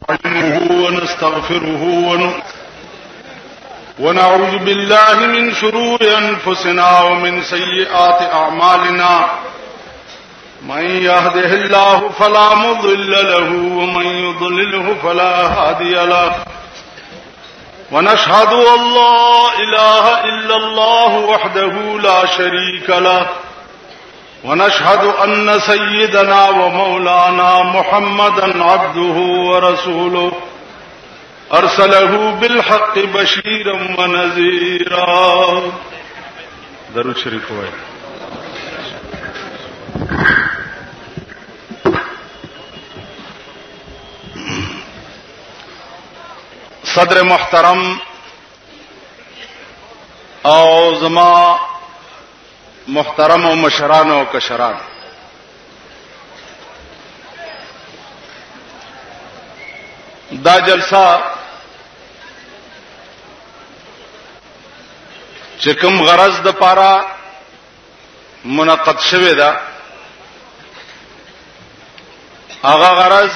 ونستغفره ونعوذ بالله من شرور أنفسنا ومن سيئات أعمالنا من يهده الله فلا مضل له ومن يضلله فلا هادي له ونشهد أن لا إله إلا الله وحده لا شريك له ونشهد أن سيدنا ومولانا محمدا عبده ورسوله أرسله بالحق بشيرا ونذيرا. درود شریف وایي. صدر محترم او زما محترم و مشران و کشران، دا جلسہ چې کوم غرض د پاره منعقد شوه دا هغه غرض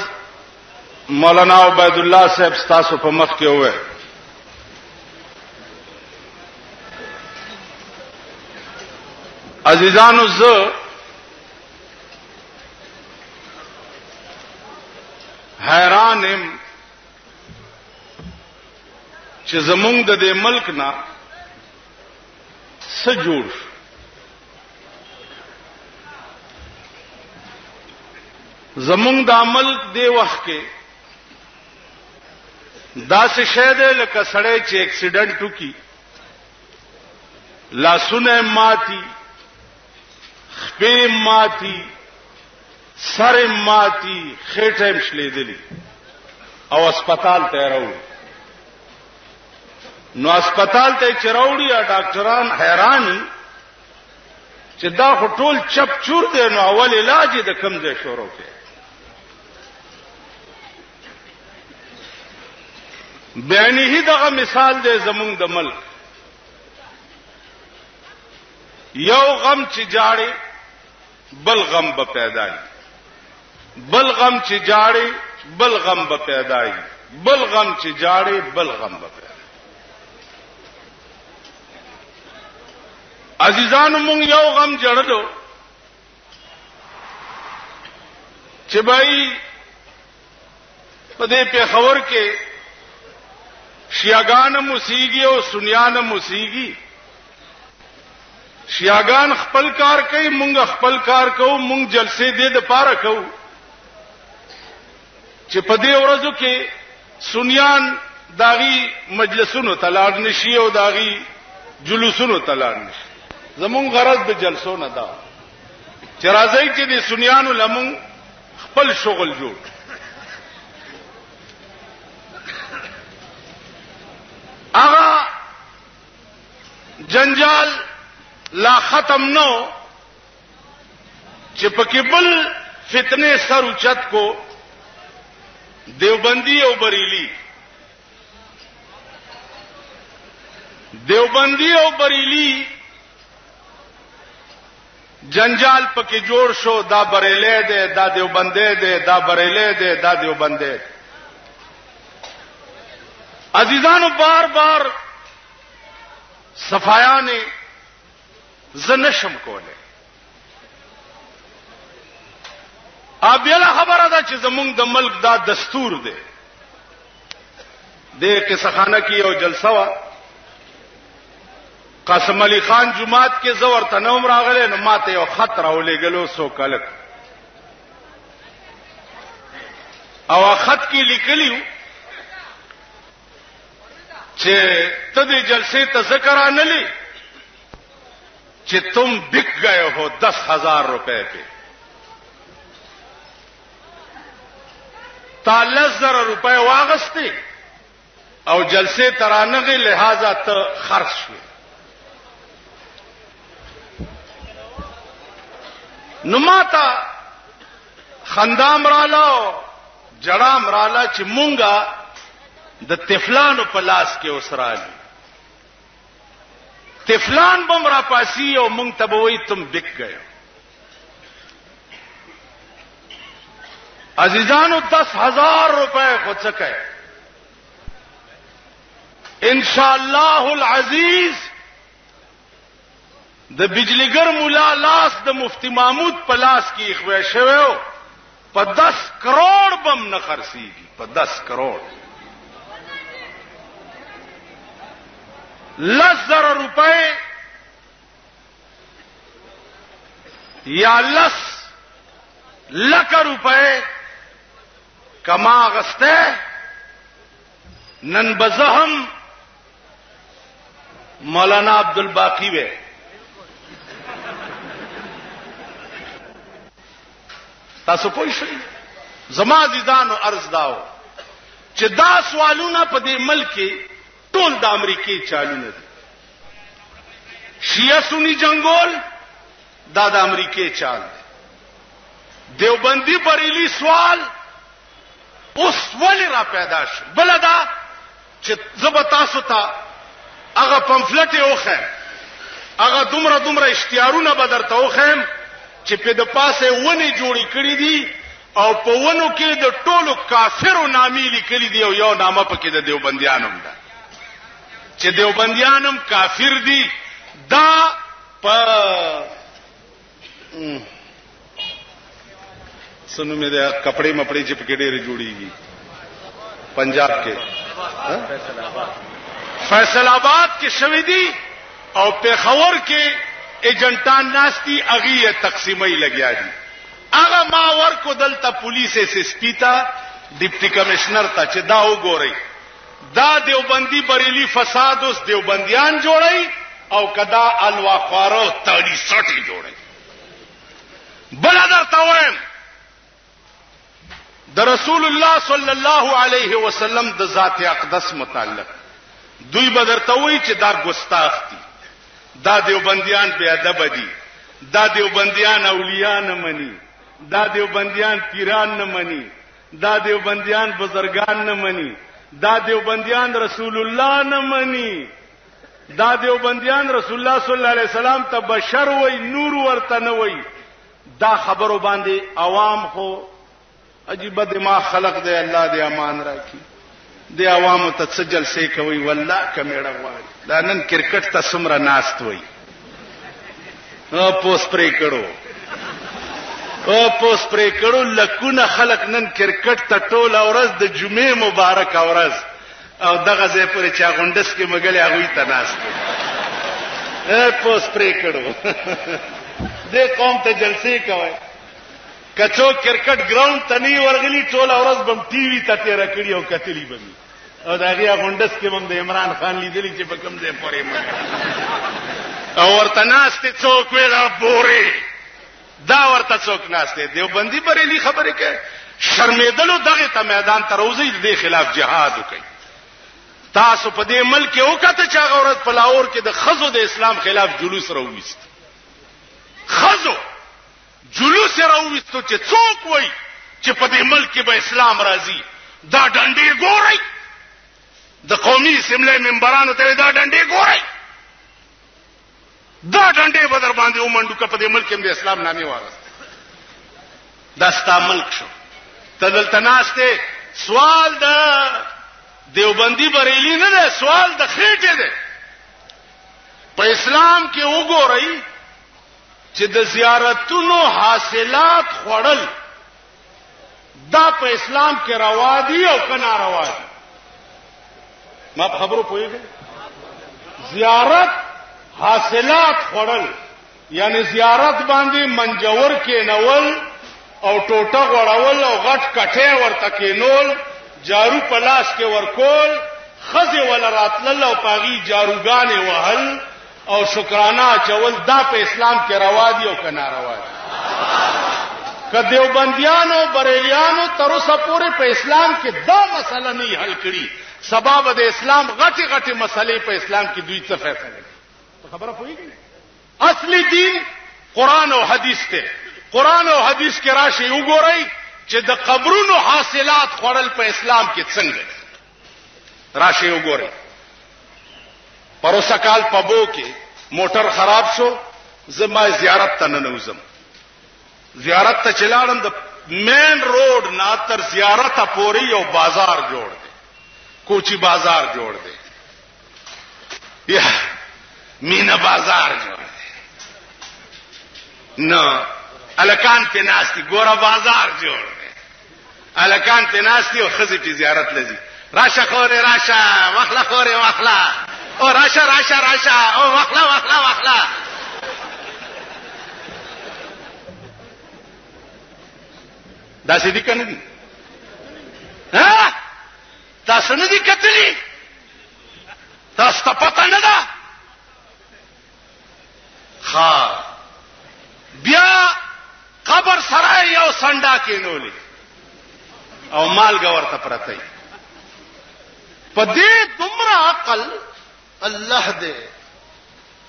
مولانا عبید الله صاحب ستاسو په مخ کې وې. عزیزانو، زه حیران یم چې زمونږ د دې ملک نه څه جوړ زمونږ د ملک دی وخت کې دا څه شی دی لکه سړی چې اکسیډنټ وکړي، لاسونه ماتي، خپې ماتي، سر ماتي، خېټه شلیدلی او هسپتال ته راوړي. نو هسپتال ته چروړي او ډاکټران حیران چې دا ټول چپ چور دی. نو اول علاج د کم ځای شروع کړي. بیانې دغه مثال دی زمونږ د ملک. یو غم چې جاړي بل غم به پیدای، بل غم چې جاړي بل غم به پیدای، بل غم چې جاړي بل غم به پیدای. عزیزانو، مونږ یو غم جړلو چې بای په دې پیښور کې شیعاګان موسیقي او سنیان موسیقي. شیعاګان خپل کار کوي، مونږ خپل کار کوو. مونږ جلسې دې د پاره کوو چې په دې ورځو کې سنیان داغي مجلسونو تلاړ نشي او داغي جلوسونو تلاړ نشي. زمون غرض د جلسو نه دا چې راځي چې د سنیانو لمون خپل شغل جوړ. هغه جنجال لا ختم نو چې پکې بل فتنه سر اوچت کو. دیوبندی او بریلی، دیوبندی او بریلی جنجال پکې جوړ شو. دا بریلی دی، دا دیوبندی دی، دا بریلی دی، دا دیوبندی. عزیزانو، بار بار صفایانه زنشم کوله. ابیله خبره ده چې زمونږ د ملک دا دستور دی. د قصخانه کې یو جلسه وا، قاسم علي خان جمعات کې زور تنوم راغله. نو ماته یو خط راولېګلو سو کلک، او خط کې لیکلیو چې ته دې جلسې ته ذکر انلی چې تم بک گئے ہو 10,000 روپے پہ، تا 10,000 روپے واغسته او جلسې ترانغه لہذا ته خرج شو. نو ماتا خندام رااله، جړام رااله چې مونږه د تفلانو په لاس کې اوسرالي. تفلان بم را پاسی او مونږ ته وای تم بک گئے. عزیزانو 10,000 روپے خود سکے انشاءاللہ العزیز د بجلیګر مولا لاس د مفتی محمود پلاس کی اخوی شویو په 10 کروڑ بم نه خرڅیږي په 10 کروڑ 10,000 روپے یا 10,00,000 روپے کما غسته نن بزهم مولانا عبدالباقی وے تاسو پوه شئ زما عزیزانو عرض داو چې دا سوالونه په دې ملک کې ټول د امریکای چالونه دي شیعه سنی جنگول دا د امریکای چال دی دیوبندی بریلی سوال اوس ولی را پیدا شو بلدا چې زبتاسو ته هغه پمفلټ اوخه هغه دومره اشتهارونه بدرته اوخم چې په د پاسه ونی جوړی کړی دي او په ونو کې د ټولو کافرو نامې لیکلي دي او یو نامه پکې د دیوبندیانو ده چې دیوبندیانم کافر دي دا په سنو مې د کپڑے مپړې چې پکې ډېر جوړیږي پنجاب کې فیصل آباد کې شوی دي او پېښور کې ایجنټان ناشتي اغه تقسیمي لګیا دي هغه ما ورکو دلته پولیس اس اس پی ته ډیپټي کمشنر ته چې دا وګورئ دا دیوبندی بریلی فساد اوس دیوبندیان جوړي او کدا الواخوارو تاړي سټي جوړي بل درته وایم د رسول الله صلی الله علیه وسلم د ذات اقدس متعلق دوی بدرته وای چې دا ګستاخ دي دا دیوبندیان بے ادب دي دا دیوبندیان اولیاء نه مني دا دیوبندیان پیران نه مني دا دیوبندیان بزرگان نه مني دا دیوبندیان رسول الله نه مني دا دیوبندیان رسول الله صلی الله علیه وسلم ته بشر وای نور ورته نه وای دا خبرو باندې عوام خو عجیب دماغ خلق دی الله دې امان راکړي د عوامو ته څه جلسې کوي والله کمیړه وایي دا نن کرکټ ته سمره ناست وای او پوس پرې کړو لکونه خلق نن کرکټ ته ټول اورز د جمعې مبارک اورز او دغه ځای پورې چا غونډس کې مګلې هغه ته ناست پوس پرې کړو دې قوم ته جلسې کوي کچو کرکټ ګراوند ته نی ورغلی ټول اورز بم ټي وي ته تیر کړی او کتلی بمی او دا غیا غونډس کې هم د عمران خان لیدلی چې په کوم ځای پورې مګ او ورته ناشته څوک ویلا بوري دا ورته څوک ناشته دیوبندی بریلی خبره کې شرمېدلو دغه ته میدان ته روزي د خلاف جهاد وکړي تاسو په دې ملک کې وکړه چې هغه ورځ په لاهور کې د خزو د اسلام خلاف جلوس راوېست خزو جلوس راوېستو چې څوک وای چې په دې ملک کې به اسلام راځي دا ډنډې ګوري د قومي سیملې منبرانو ته دا ډنډې ګوري دا ډنډې بدر باندې ومنډو کپ دې ملک کې د اسلام نامي واغست دا ستا ملک شو تدلته ناشته سوال د دیوبندی بریلی نه ده سوال د خېټه ده په اسلام کې وګورئ چې د زیارتونو حاصلات خوړل دا په اسلام کې روا دي او کنه روا دي ما خبرو پوهیږئ زیارت حاصلات خوړل یعنی زیارت باندې منجور کې نول او ټوټه غړول او غټ کټه ورته کېنول جارو پلاس کې ورکول خزه ول راتلل او پاغي جاروګانې وهل او شکرانه چول دا په اسلام کې روا دي او کنه روا دي کدیو بندیانو بریلیانو تر اوسه پورې په اسلام کې دا مسله نه حل کړي سبب د اسلام غټي غټي مسلې په اسلام کې دوی څه فیصله خبره پوهیږي اصلي دین قران او حديث ته قران او حديث کې راشي وګورئ چې د قبرونو حاصلات خورل په اسلام کې څنګه راشي وګورئ پروسه کال پبو کې موټر خراب شو زما زیارت ته نه نوزم زیارت ته چلاړم د مین روڈ نا تر زیارت پوری یو بازار جوړ دی کوچی بازار جوړ دی یا مینا بازار جوړ دی نو الکان ته ناشتي ګوره بازار جوړ دی الکان ته ناشتي او خزي په زیارت لذي راشه خوره راشه مخلا خوره مخلا او راشه راشه راشه او مخلا مخلا مخلا دا سې دي کنه دي ها تاسو نه دي کتلی تاسو ته پته نه ده ها بیا قبر سره یو سنډا کینولې او مالګه ورته پرته په دې دومره عقل الله دې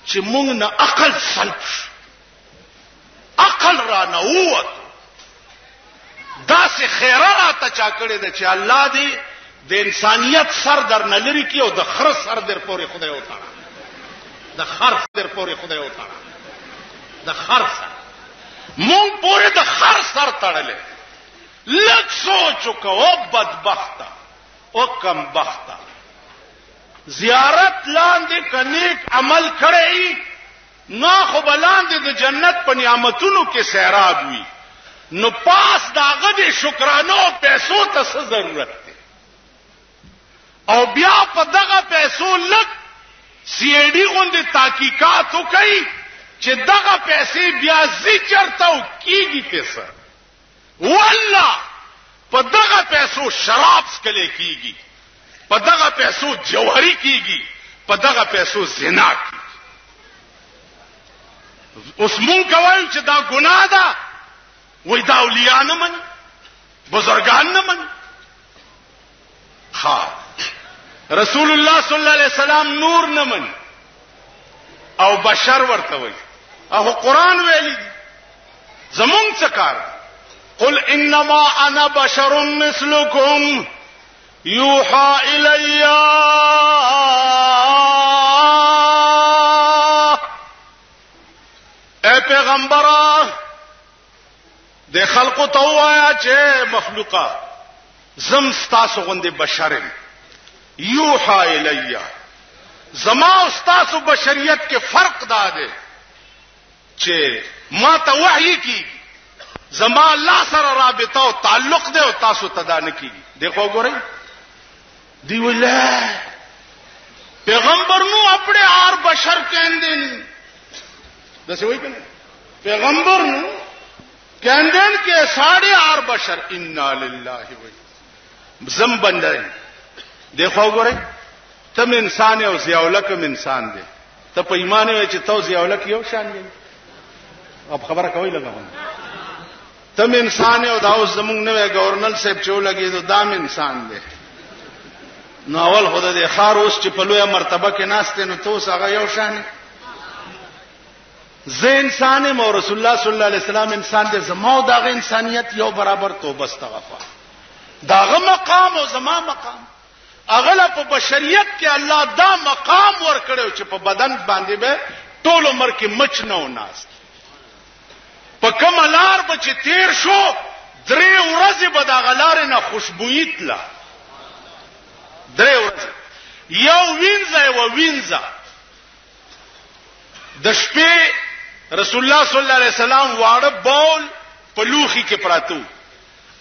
چې موږ نه عقل سلب عقل را نه ووت دا سه خیرات چا کړی د چې الله دې د انسانيت سر در نه لري کی او د خر سر در پورې خدای وتاړه د خر در پورې خدای وتاړه د خر سر مونږ پورې د خر سر تړلې لک سوچ کو بدبخت او کم بخت زیارت لاندې کنيک عمل کړی نو خو بلاندې د جنت په نعمتونو کې سیراب وي نو پاس داغه دې شکرانو پیسو ته څه ضرورت دی او بیا په دغه پیسو لک سی ای ډی غوندې تحقیقات وکړي چې دغه پیسې بیا ذکرته او کیږي پیسې والله په دغه پیسو شراب سکلې کیږي په دغه پیسو جوهری کیږي په دغه پیسو زنا کیږي اوس مونږ کوي چې دا ګناه ده وای دا اولیاء نه من بزرگان نه من ها رسول الله صلی الله علیه وسلم نور نه من او بشر ورته وای او قران ویلی زمون څه کار قل انما انا بشر مثلكم يوحى الي اے پیغمبر د خلقو ته وایا چې مخلوقات زم ستاسو غوندې بشرم یوحى الی زما او ستاسو بشریت کې فرق دا دی چې ما ته وحی کی زما الله سره رابطه او تعلق دی او تاسو ته دا نه کیږي دیکھو ګورئ دی ولا پیغمبر نو اپنے اور بشر کہندے نہیں دسے وہی کہنے پیغمبر نو کہندے کہ 8.5 بشر انا للہ و زم بندے دیکھو ګورئ تم انسان او ضیاء الکم انسان دی ته په ایمان وی چې تو ضیاء الک یو شان دی اب خبره کوي لګاون تم انسان او دا اوس زمونږ نوې گورنر صاحب چو لګي نو دام انسان دی نو اول خدای دې خار اوس چې په لویه مرتبه کې ناشته نو توس هغه یو شان زه انسان مو رسول الله صلی الله علیه وسلم انسان دې زمو داغه انسانيت یو برابر توبه استغفار داغه مقام او زما مقام اغله په بشریت کې الله دا مقام ورکړو چې په بدن باندې به ټول عمر کې مچ نه وناست په کملار به چې تیر شو 3 ورځې به دا غلار نه خوشبوئی تلا 3 ورځې یو وینځه د شپې رسول الله صلی الله علیه وسلم واړه بول په لوخي کې پراتو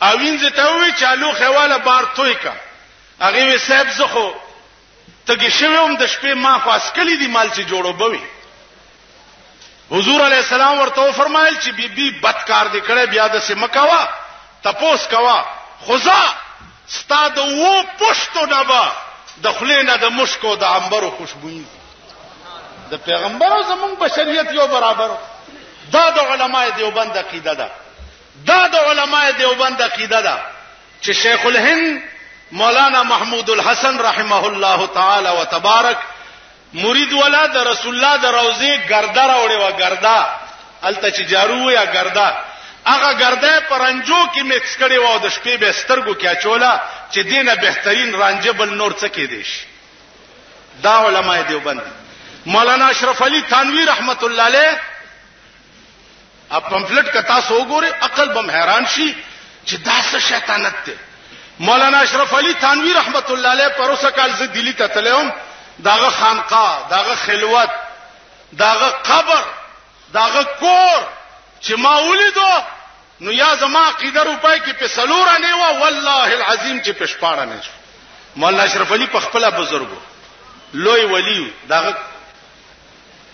او وینځه ته وی چالو خواله بار توي کا هغه وی صاحب زخه تګی شوم د شپې ما خاص کلی دی مال چې جوړو بوي حضور علیہ السلام ورته فرمایل چې بیبي بدکار دې کړه بیا د سمکوا تپوس کوا خدا ستاد وو پښتو نه با د خلینا د مشکو د عنبرو خوشبوئی د پیغمبرو زمون بشریت یو برابر دا د علماء دیوبند عقیده ده چې شیخ الهند مولانا محمود الحسن رحمه الله تعالی وتبارک مرید ولا د رسول الله د روزي ګردا راوړي و ګردا الته چې جارو یا ګردا هغه ګردا پرنجو کې مکس کړي و د شپې به سترګو کې اچولا چې دینه بهترین رانجبل نور څه کې دیش دا علماء دیوبند مولانا اشرف علی تھانوی رحمت الله علیه اپ پمفلٹ کتا سو ګوره عقل بم حیران شي چې دا څه شیطانت ته. مولانا اشرف علي تھانوی رحمت الله علیه پروسه کال ز دلی ته تلم، داغه خانقاه، داغه خلوت، داغه قبر، داغه کور چې ما ولیدو نو یا زما عقیده روپای کې په سلوره نه و، والله العظیم چې پښپاړه نه شو. مولانا اشرف علي په خپل بزرګو لوی ولی داغه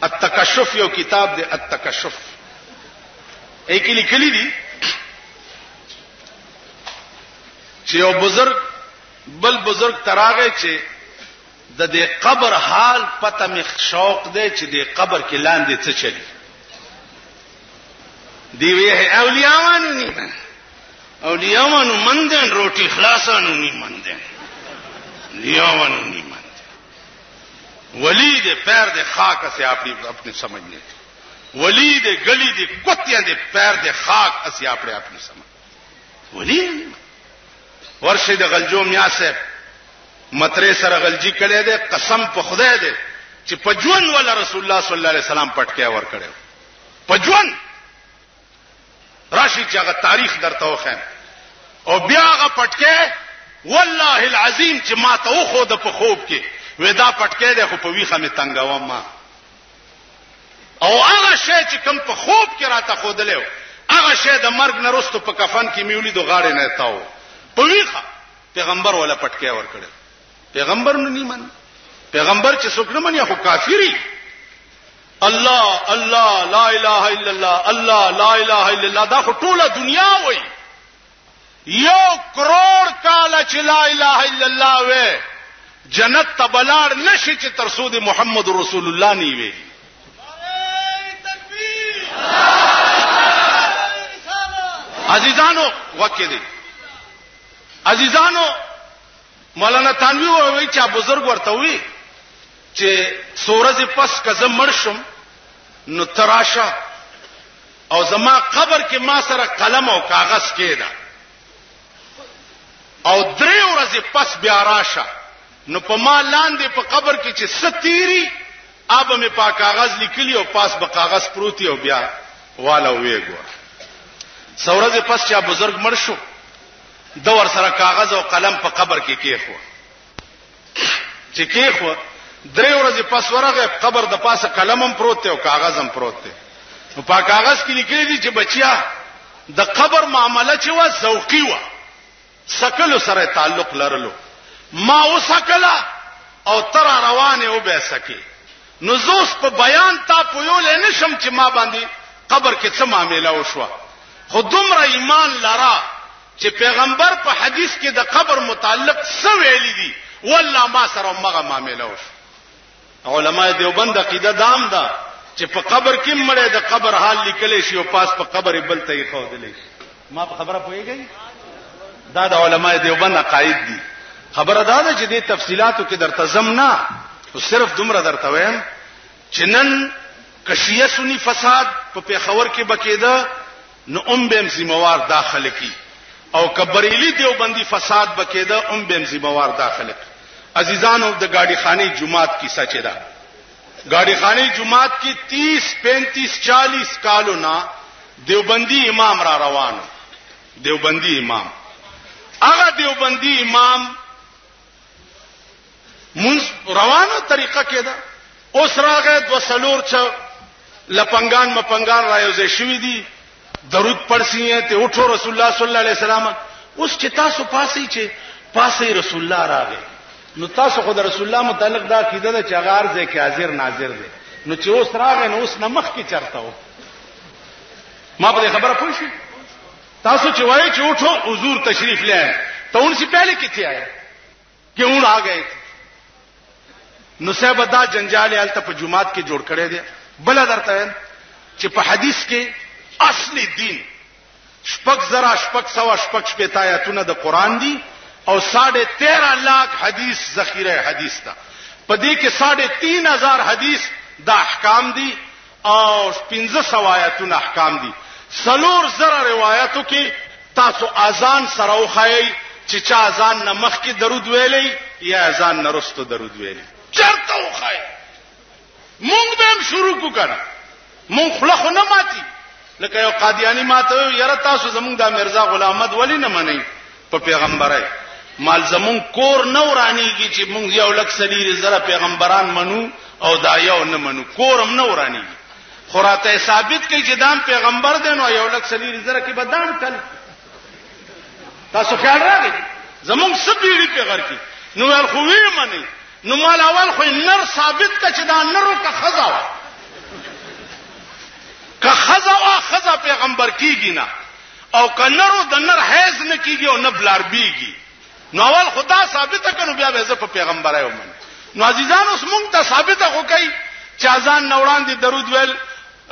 التکشف یو کتاب دی، التکشف ایک لیکلی دی چې یو بزرگ بل بزرگ تراغه چې د دې قبر حال پته مخ شوق دی چې دې قبر کې لاندې څه چلی دی. وی اولیاءانو نه اولیاءانو مندن روټي خلاصانو نه مندن لیاوانو نه مندن ولی دے پیر دے خاک سے اپنے سمجھنے ولی دے گلی دے کتیاں دے پیر دے خاک اسی اپنے سمجھ ولی ورشے دے غلجو میاں سے مترے سره غلجی کړي دے قسم په خدای دے چې پجون ولا رسول الله صلی الله علیه وسلم پټکیا ور کړو پجون راشي چې هغه تاریخ درته وخم او بیا هغه پټکې والله العظیم چې ما ته خو د په خوب کې ودا پټکې ده خو په ویخه می تنګاوم ما او هغه شی چې کوم په خوب کې راته خودلې هغه شی د مرګ نه وروسته په کفن کې میولې د غاړې نه تاو په ویخه پیغمبر ولا پټکې ور کړل. پیغمبر نه نیمن پیغمبر چې څوک نه مني خو کافری. الله الله لا اله الا الله الله لا اله الا الله دا خو ټوله دنیا وای 1 کروڑ کال چې لا اله الا الله وای جنت تبلار نشي چې تر سود محمد رسول الله ني وي. عزیزانو وکړه دي عزیزانو مولانا تانوی وایي چې بزرګ ورته وي چې سورج پس کزم مرشم نو تراشه او زما قبر کې ما سره قلم او کاغذ کېدا او 3 ورځې پس بیا راشه نو په ما لاندې په قبر کې چې ستيري اب مې په کاغذ لیکلی او پاس په کاغذ پروتي او بیا والا وېګو سورج پس چې بزرګ مرشو د ور سره کاغذ او قلم په قبر کې کېخو چې کېخو 3 ورځې پس ورغه قبر د پاسه قلمم پروت دی او کاغذم پروت دی. نو په کاغذ کې لیکلي دي چې بچیا د قبر معاملې چې وا ذوقي وا سکلو سره تعلق لرلو ما وسکلا او تر روانه او به سکی نو زوس په بیان تا پویول نشم چې ما باندې قبر کې څه معاملې وشوه خو دومره ایمان لرا چې پیغمبر په حدیث کې د قبر متعلق څه ویلي دي والله ما سره مغه معاملې وشوه. علماء دیوبند عقیده دام دا چې په قبر کې مړې د قبر حال لیکل شي او پاس په قبر بل ته یې خو دي. ما په خبره پوهیږئ دا د علماء دیوبند عقاید دي. خبره دا ده چې د تفصيلاتو کې درته زم نه او صرف دومره درته وایم چې نن کشیه سنی فساد په پیښور کې بکیده نو بهم ذمہوار داخله کی او کبریلی دیوبندی فساد بکیده بهم ذمہوار داخله کی. عزیزانو د گاڑی خانی جماعت کی سچ ده گاڑی خانی جماعت کی 30 35 40 کالو نا دیوبندی امام را روانو دیوبندی امام هغه دیوبندی امام مونږ روانو طریقه کې ده اوس راغې 2 چ لپنګان مپنګان رايوځي شوې دي درود پړسي ته اٹھو رسول الله صلی الله علیه وسلم اوس چې تاسو پاسې چې پاسې رسول الله راغی نو تاسو خو د رسول الله متعلق دا کیده ده چې هغه ارزه کې حاضر ناظر دي نو چې اوس راغی نو اوس نمخ کې چرته و ما په خبره پوه شئ تاسو چې وایي چې اٹھو حضور تشریف لے آئے تو ان سے پہلے کتنے آئے کیوں آ گئے تھے نو صاحب دا جنجال الته په جمعات کې جوړ کړي دي بل درته چې په حدیث کې اصلي دین شپږ زرا شپږ سوا شپږ شپږ آیاتونه د قران دي او 13.5 लाख حدیث ذخیره حدیث تا په دې کې 3.5 حدیث د احکام دي او 1500 آیاتونه احکام دي سلور زره روایتو کې تاسو اذان سره وخایي چې چا اذان نه مخ کې درود ویلي یا اذان نه وروسته درود ویلي چرته وخایي مونږ به هم شروع وکړو مونږ خلخ نه ماتي لکه یو قادیانی ماته یره تاسو زمونږ د مرزا غلام احمد ولی نه منئ په پیغمبرای مال زمون کور نو رانیږي چې مونږ یو لک سلیری زره پیغمبران منو او دایو نه منو کورم نو رانیږي خراته ثابت کوي چې دام پیغمبر دی نو یو لک سلیری زره کې بدان کړ تاسو خیال راغی زمون سپیری پیغمبر کی نو ول خو وی منی نو مال اول خو نر ثابت کا چې دا نرو کا خزا کا خزا پیغمبر کیږي نه او کنرو د نر حیز نه کیږي او نه بلار بیږي نو اول خدا ثابته کنو بیا به زه په پیغمبرای ومن نو عزیزان اوس مونږ ته ثابته خو کوي چې اذان نوړان دي درود ویل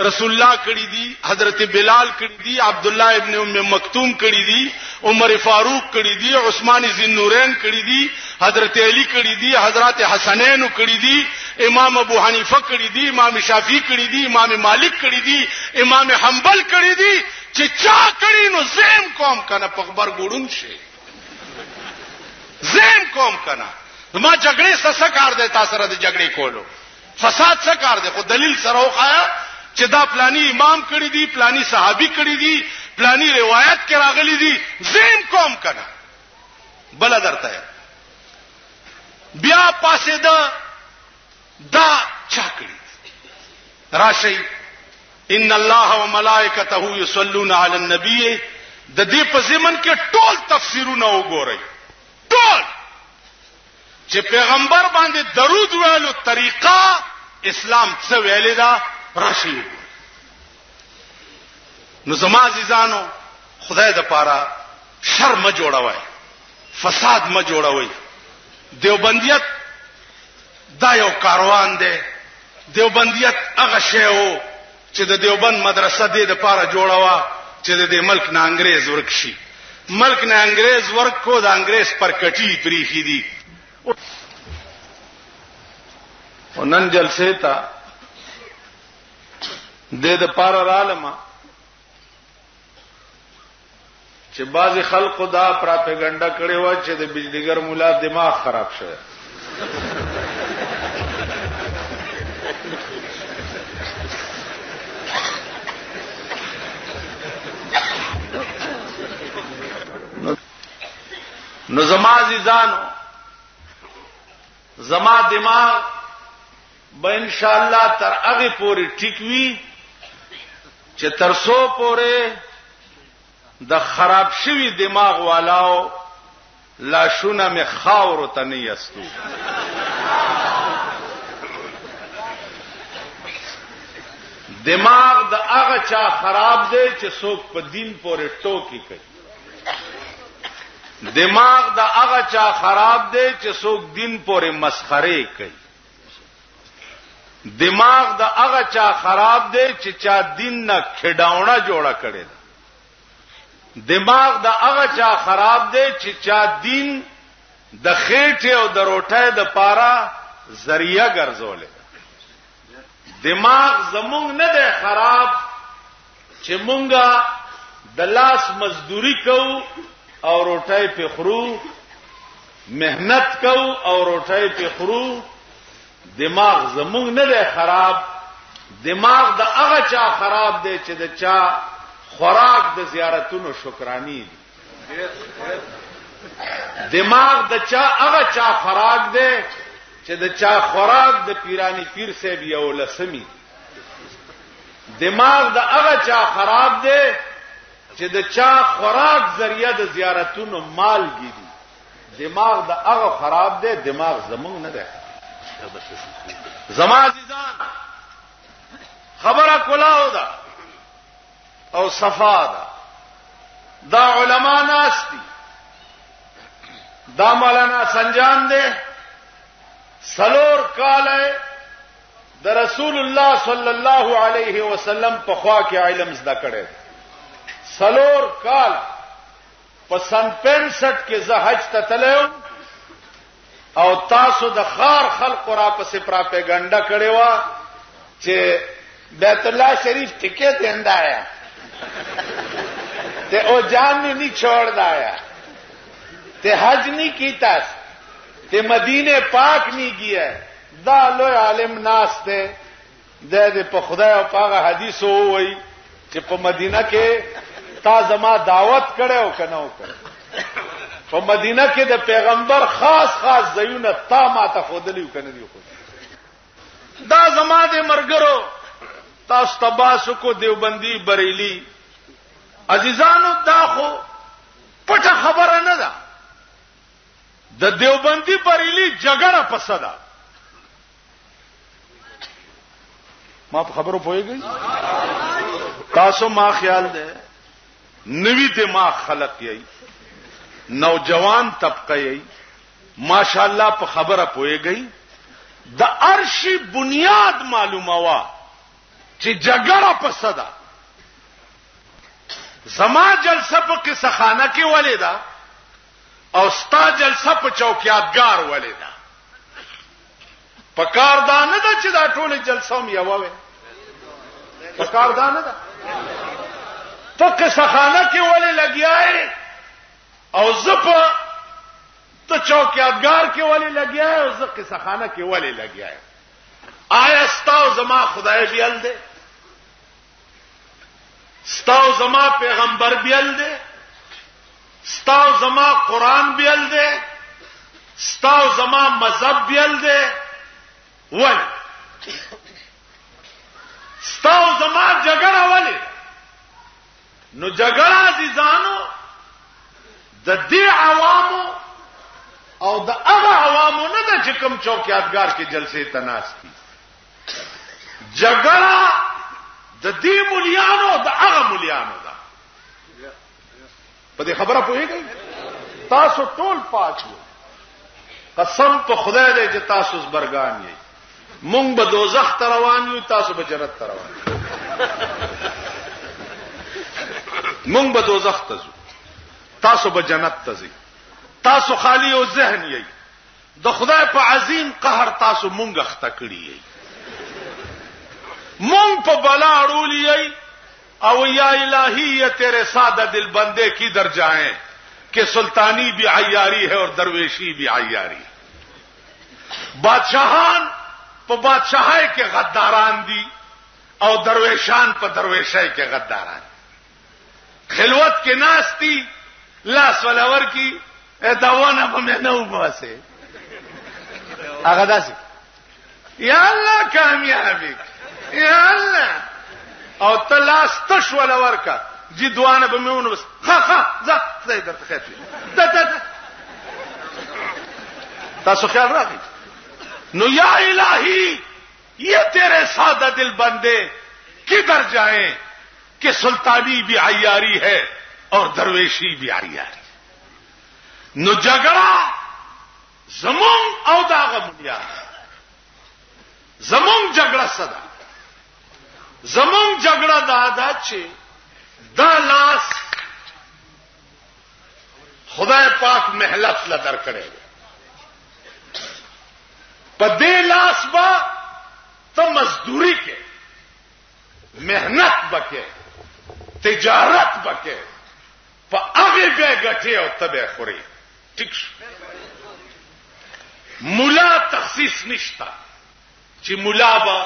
رسول الله کړي دي حضرت بلال کړي دي عبد الله ابن ام مکتوم کړي دي عمر فاروق کړي دي عثمان ذی نورین کړي دي حضرت علی کړي دي حضرت حسنین کړي دي امام ابو حنیفه کړي دي امام شافعی کړي دي امام مالک کړي دي امام حنبل کړي دي چې چا کړي نو زم کوم کنه په خبر ګړون شي زم کوم کنه ما جګړې څه کار دی تاسو سره د جګړې کولو فساد څه کار دی خو دلیل سره وخایا چې دا پلانی امام کړی دی پلانی صحابي کړی دی پلانی روایت کې راغلي دي زم کوم کنه بل درته بیا پاسه دا چا کړی راشي ان الله وملائکته یصلون علی النبی د دې په ضمن کې ټول تفسیرونه وګورئ ټول چې پیغمبر باندې درود ویلو طریقه اسلام څه ویل دا راشي نو زما عزیزانو خدای د پاره شر ما جوړوي فساد ما جوړوي دیوبندیت دا یو کاروان دی دیوبندیت هغه شی وو چې د دیوبند مدرسه دې د پاره جوړوا چې د ملک نه انګريز ورکشي ملک نه انګريز ورکو د انګريز پر کټي پریخي دي ونن جلسه تا د پاره رالما چې بعضی خلکو دا پراپګاندا کړي و چې د بجلیګر مولا دماغ خراب شوی نو زما عزیزانو زما دماغ به ان شاء الله تر هغه پورې ټیک وي چې ترسو پورې د خراب شوی دماغ والاو لاشونه می خاور ته نه یستو دماغ د هغه چا خراب دی چې څوک په دین پورې ټوکی کوي دماغ د هغه چا خراب دی چې څوک دین پورې مسخره کوي دماغ د هغه چا خراب دی چې چا دین نه کډاونه جوړه کړي دماغ د هغه چا خراب دی چې چا دین د خېټه او د روټه د پاره ذریعہ ګرځولې دماغ زمونږ نه دی خراب چې مونږه د لاس مزدوری کوو او روټه په خرو مهنت کوو او روټه په خرو دماغ زمونږ نه دی خراب دماغ د هغه چا خراب دی چې د چا خوراک د زیارتونو شکرانی دي دماغ د چا هغه چا خراک دی چې د چا خوراک د پیرانی پیر صاحب یو لسمی دماغ د هغه چا خراب دی چې د چا خوراک ذریعہ د زیارتونو مالګي دي دماغ د هغه خراب دی دماغ زمونږ نه دی زما عزیزان خبره کلاو ده او صفا ده دا علما ناس دي دا مولانا سنجان دے سلور کال د رسول الله صلی الله علیه وسلم په خوا کې علم زده کړي سلور کال په سن 65 کې زه حج ته تلم او تاسو د خار خلق را پسې پراپګاندا کړي وا چې بیت الله شریف ټیکټ دیندا ہے تے او جان نہیں چھوڑ دایا تے حج نہیں کیتا تے مدینے پاک نہیں گیا دا لوی عالم ناس تے دے په خدای او پاغه حدیث وای چې په مدینه کې تا زما دعوت کړو کنه وکړ په مدینه کې د پیغمبر خاص ځایونه تا ما ته خودلی کنه دی خو دا زما د مرګرو تاسو تباسو کو دیوبندی بریلی عزیزانو دا خو پټه خبره نه ده د دیوبندی بریلی جګړه پسدا ما په خبرو پوهیږئ تاسو ما خیال ده نوی دماغ خلق یې نوجوان طبقه یې ماشاءالله په خبره پوهیږئ د ارشی بنیاد معلومه وا چې جګړه پسدا زما جلسه په قصخانه کې ولیدا او ستا جلسه په چوکیاتګار ولیدا پکار دانه ده چې دا ټول جلسه مې یووي پکار دانه ده ته قصخانه کې ولې لګیاي او زپ ته چوکیاتګار کې ولې لګیاي او زپ قصخانه کې ولې لګیاي آیا ستاو زما خدای بیل ده ستاو زما پیغمبر بیل ده ستاو زما قران بیل ده ستاو زما مذهب بیل ده ول ستاو زما جګړه ولې نو جګړه عزیزانو د دې عوامو او د هغه عوامو نه د چکم چوکیاتګار کې جلسې تناستی جګړه د دې مليانو د هغه مليانو ده په دې خبره پوهیږئ تاسو ټول پاک یو قسم په خدای دې چې تاسو زبرګان یې مونږ به دوزخ ته روان یو تاسو به جنت ته روان یو مونږ به دوزخ ته ځو تاسو به جنت ته ځئ تاسو خالی او ذهن یې د خدای په عظیم قهر تاسو مونږ اخته کړی یې مونږ په بلا اړولی یې او یا الہی یہ تیرے سادہ دل بندے کدھر جائیں کہ سلطانی بھی عیاری ہے اور درویشی بھی عیاری بادشاہان په بادشاہی کې غداران دي او درویشان په درویشۍ کې غداران خلوت کې ناشتي لاس ولور کی داونه په مې نه وباسه هغه داسي یا الله کامیابی یا الله او تلاس تش ولور کا جی دوانه به مې ونه بس ځه زیدر تخفي تاسو خیال راغی نو یا الہی یہ تیرے سادہ دل بندے کدھر جائیں کہ سلطانی بھی عیاری ہے اور درویشی بھی عیاری نو جګړه زمون او داغه ملیا زمون جګړه صدا زمون جګړه دادا چې دا لاس خدای پاک مهلت لدر کړي په دې لاس با ته مزدوری کې مهنت وکې تجارت وکې په هغه به ګټي او تبه خوري ټیک مولا تخصیص نشتا چې مولا با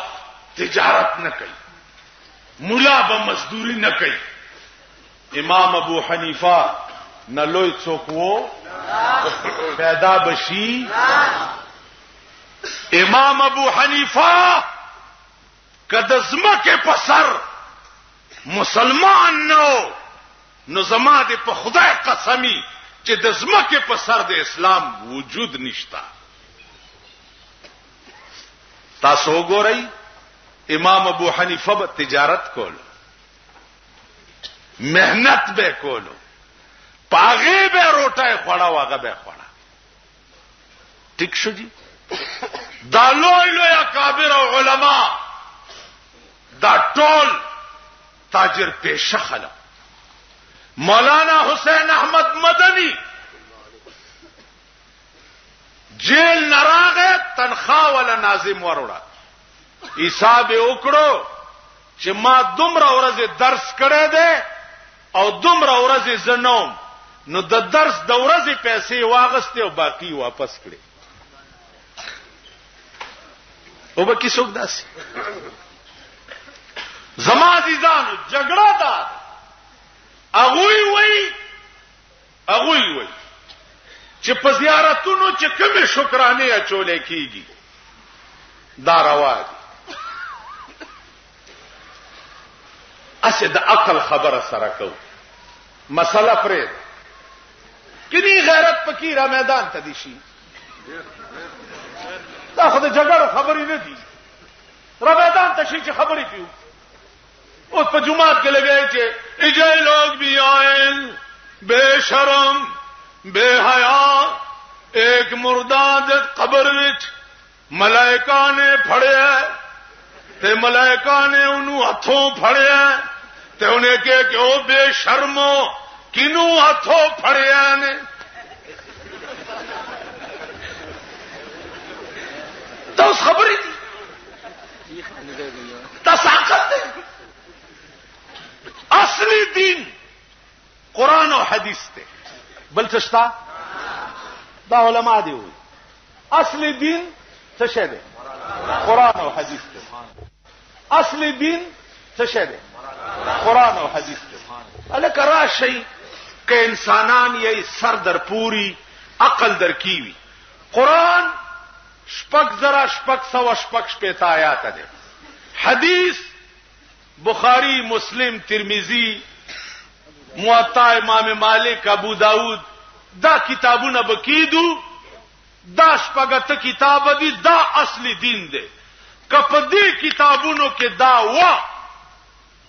تجارت نه کوي مولا با مزدوری نه کوي امام ابو حنیفه نه لوی څوک وو پیدا بشي امام ابو حنیفه کده زمکه په سر مسلمان نو زما دې په خدای قسمی چې د زمکه په سر د اسلام وجود نشتا تاسو وګورئ امام ابو حنیفه به تجارت کول مهنت به کولو پاغه به روټه خوړا واغه به خوړا ټیک شو جی دا لوی اکابر او علما دا ټول تاجر پیشه خلق مولانا حسین احمد مدنی جیل نراغه تنخواه ولا ناظم وروړه حساب وکړو چې ما دومره ورځې درس کړی دی او دومره ورځې زنوم نو د درس د ورځې پیسې واغسته او باقی واپس کړي او به کی څوک داسي زما عزیزانو جګړه ده. اغوی وای چې په زیارتونو چې کومه شکرانه اچولې کیږي دا روا دي. اسه د عقل خبره سره کو مسله پرې کینی غیرت پکې را میدان ته دي شي. دا خو د جګړو خبرې نه دي. را میدان ته شي چې خبرې پیو. او په جمعات کې لګای چې اجای لوگ بھی آئیں بے شرم بے حیا ایک مردہ قبر وچ ملائکہ نے پھڑیا تے ملائکہ نے انہوں ہتھوں پھڑیا تے انہیں کہ او بے شرمو کنوں ہتھوں پھڑیا نے. تو اس خبری دی تساقت دے. اصلی دین قرآن و حدیث تے بل چشتا دا علماء دی ہوئی. اصلی دین چشے دے قرآن و حدیث تے. اصلی دین چشے دے قرآن و حدیث تے. الک راشی کہ انسانان یہی سر در پوری عقل در کیوی. قرآن شپک ذرا شپک سوا شپک شپیتا آیات دے. حدیث بخاری مسلم ترمذی موطا امام مالک ابو داود دا کتابونه بکیدو. دا شپږته کتاب دي. دا اصلي دین دی. کپدی کتابونو کې دا وا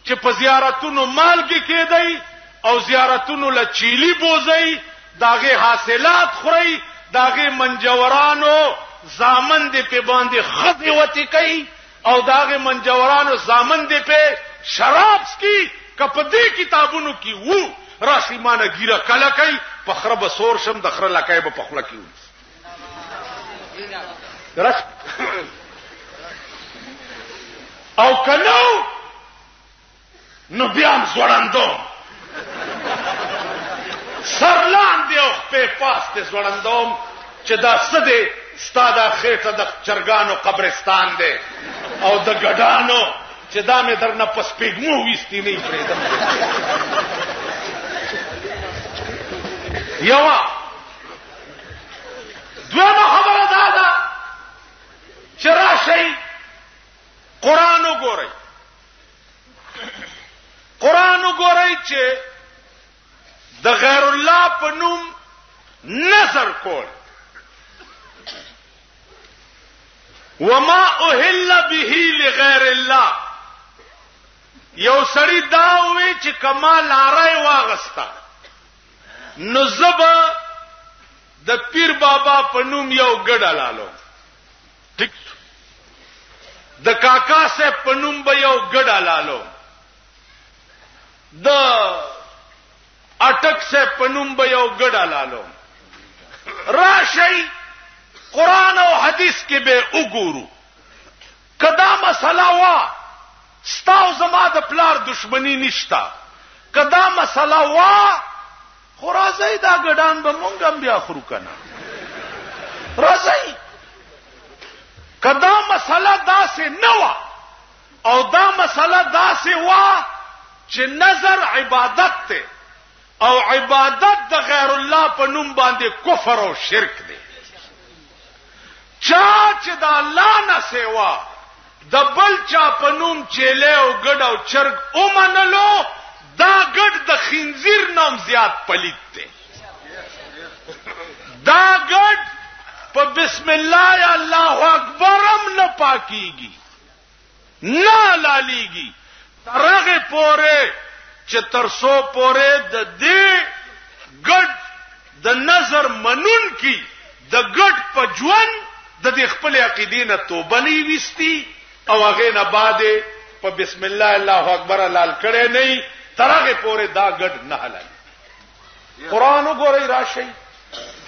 چې په زیارتونو مالګي کېدای او زیارتونو لچیلی بوزي داغه حاصلات خوري داغه منجورانو زامن دې په باندې خزي وتی کوي او داغه منجورانو زامن دې په شراب سکی کپدی کتابونو کی وو راشي مانه ګیره کله کوي پخره بسور شم دخره لکای په پخله کی درس او کنو نو بیام زوړندو سرلان دی او په پاسته زوړندوم چې دا سده ستاده خېټه د چرګانو قبرستان دی او د ګډانو چې دا مې درنه پس پیګمو وېستی نه پرېدم. یوا دویمه خبره دا ده چې راشئ قرآن وګورئ. قرآن وګورئ چې د غیر الله په نوم نظر کول وما اهل به لغیر الله. یو سړی دا وی چې کمال لارای واغستا نو زبا د پیر بابا په نوم یو ګډه لالو ټیک د کاکا سے په نوم به یو ګډه لالو د اٹک سے په نوم به یو ګډه لالو. راشي قرآن او حدیث کې به وګورو کدا مسله وا ستاو زما د پلار دشمنی نشتا. کدا مسله وا خرازی دا ګډان به مونږ بیا خرو کنه رازی. کدا مسله داسې نه وا او دا مسله داسې وا چې نظر عبادت ته او عبادت د غیر الله په نوم باندې کفر او شرک دی. چا چې د الله نه سیوا د بل چا په نوم چيله او ګډ او چرګ اومنلو دا ګډ د خنزیر نام زیات پلیت دی. دا ګډ په بسم الله یا الله اکبر هم نه پاکيږي نه لالیږي ترغه پوره چې ترسو پوره د دې ګډ د نظر منون کی د ګډ په ژوند د دې خپل عقیدې نه توبه نه وستي او هغه نه بعد په بسم الله الله اکبر لال کړي نه ترغه پوره دا ګډ نه حلال. قرآن وګورئ راشي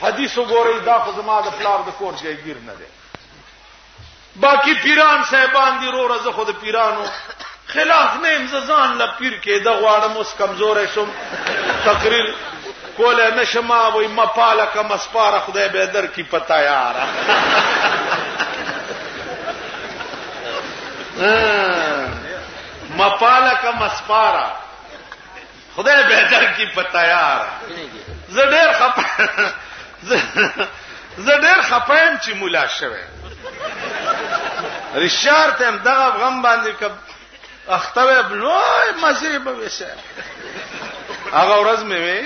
حدیث وګورئ دا خو زما د پلار د کور ځایګیر نه دی. باقی پیران صاحبان دي رو رزه خو د پیرانو خلاف نه امزان ل پیر کې د غواړم اوس کمزور شم تقریر کوله نشما وای مپاله کم اسپاره خدای به در کی پتا یار. مپالک مسپارا خدای بهتر کی پتا یار زډیر خپایم چې مولا شوه رشار ته دغه غم باندې کب اختوی بلوی مزری به وسه هغه ورځ مې وی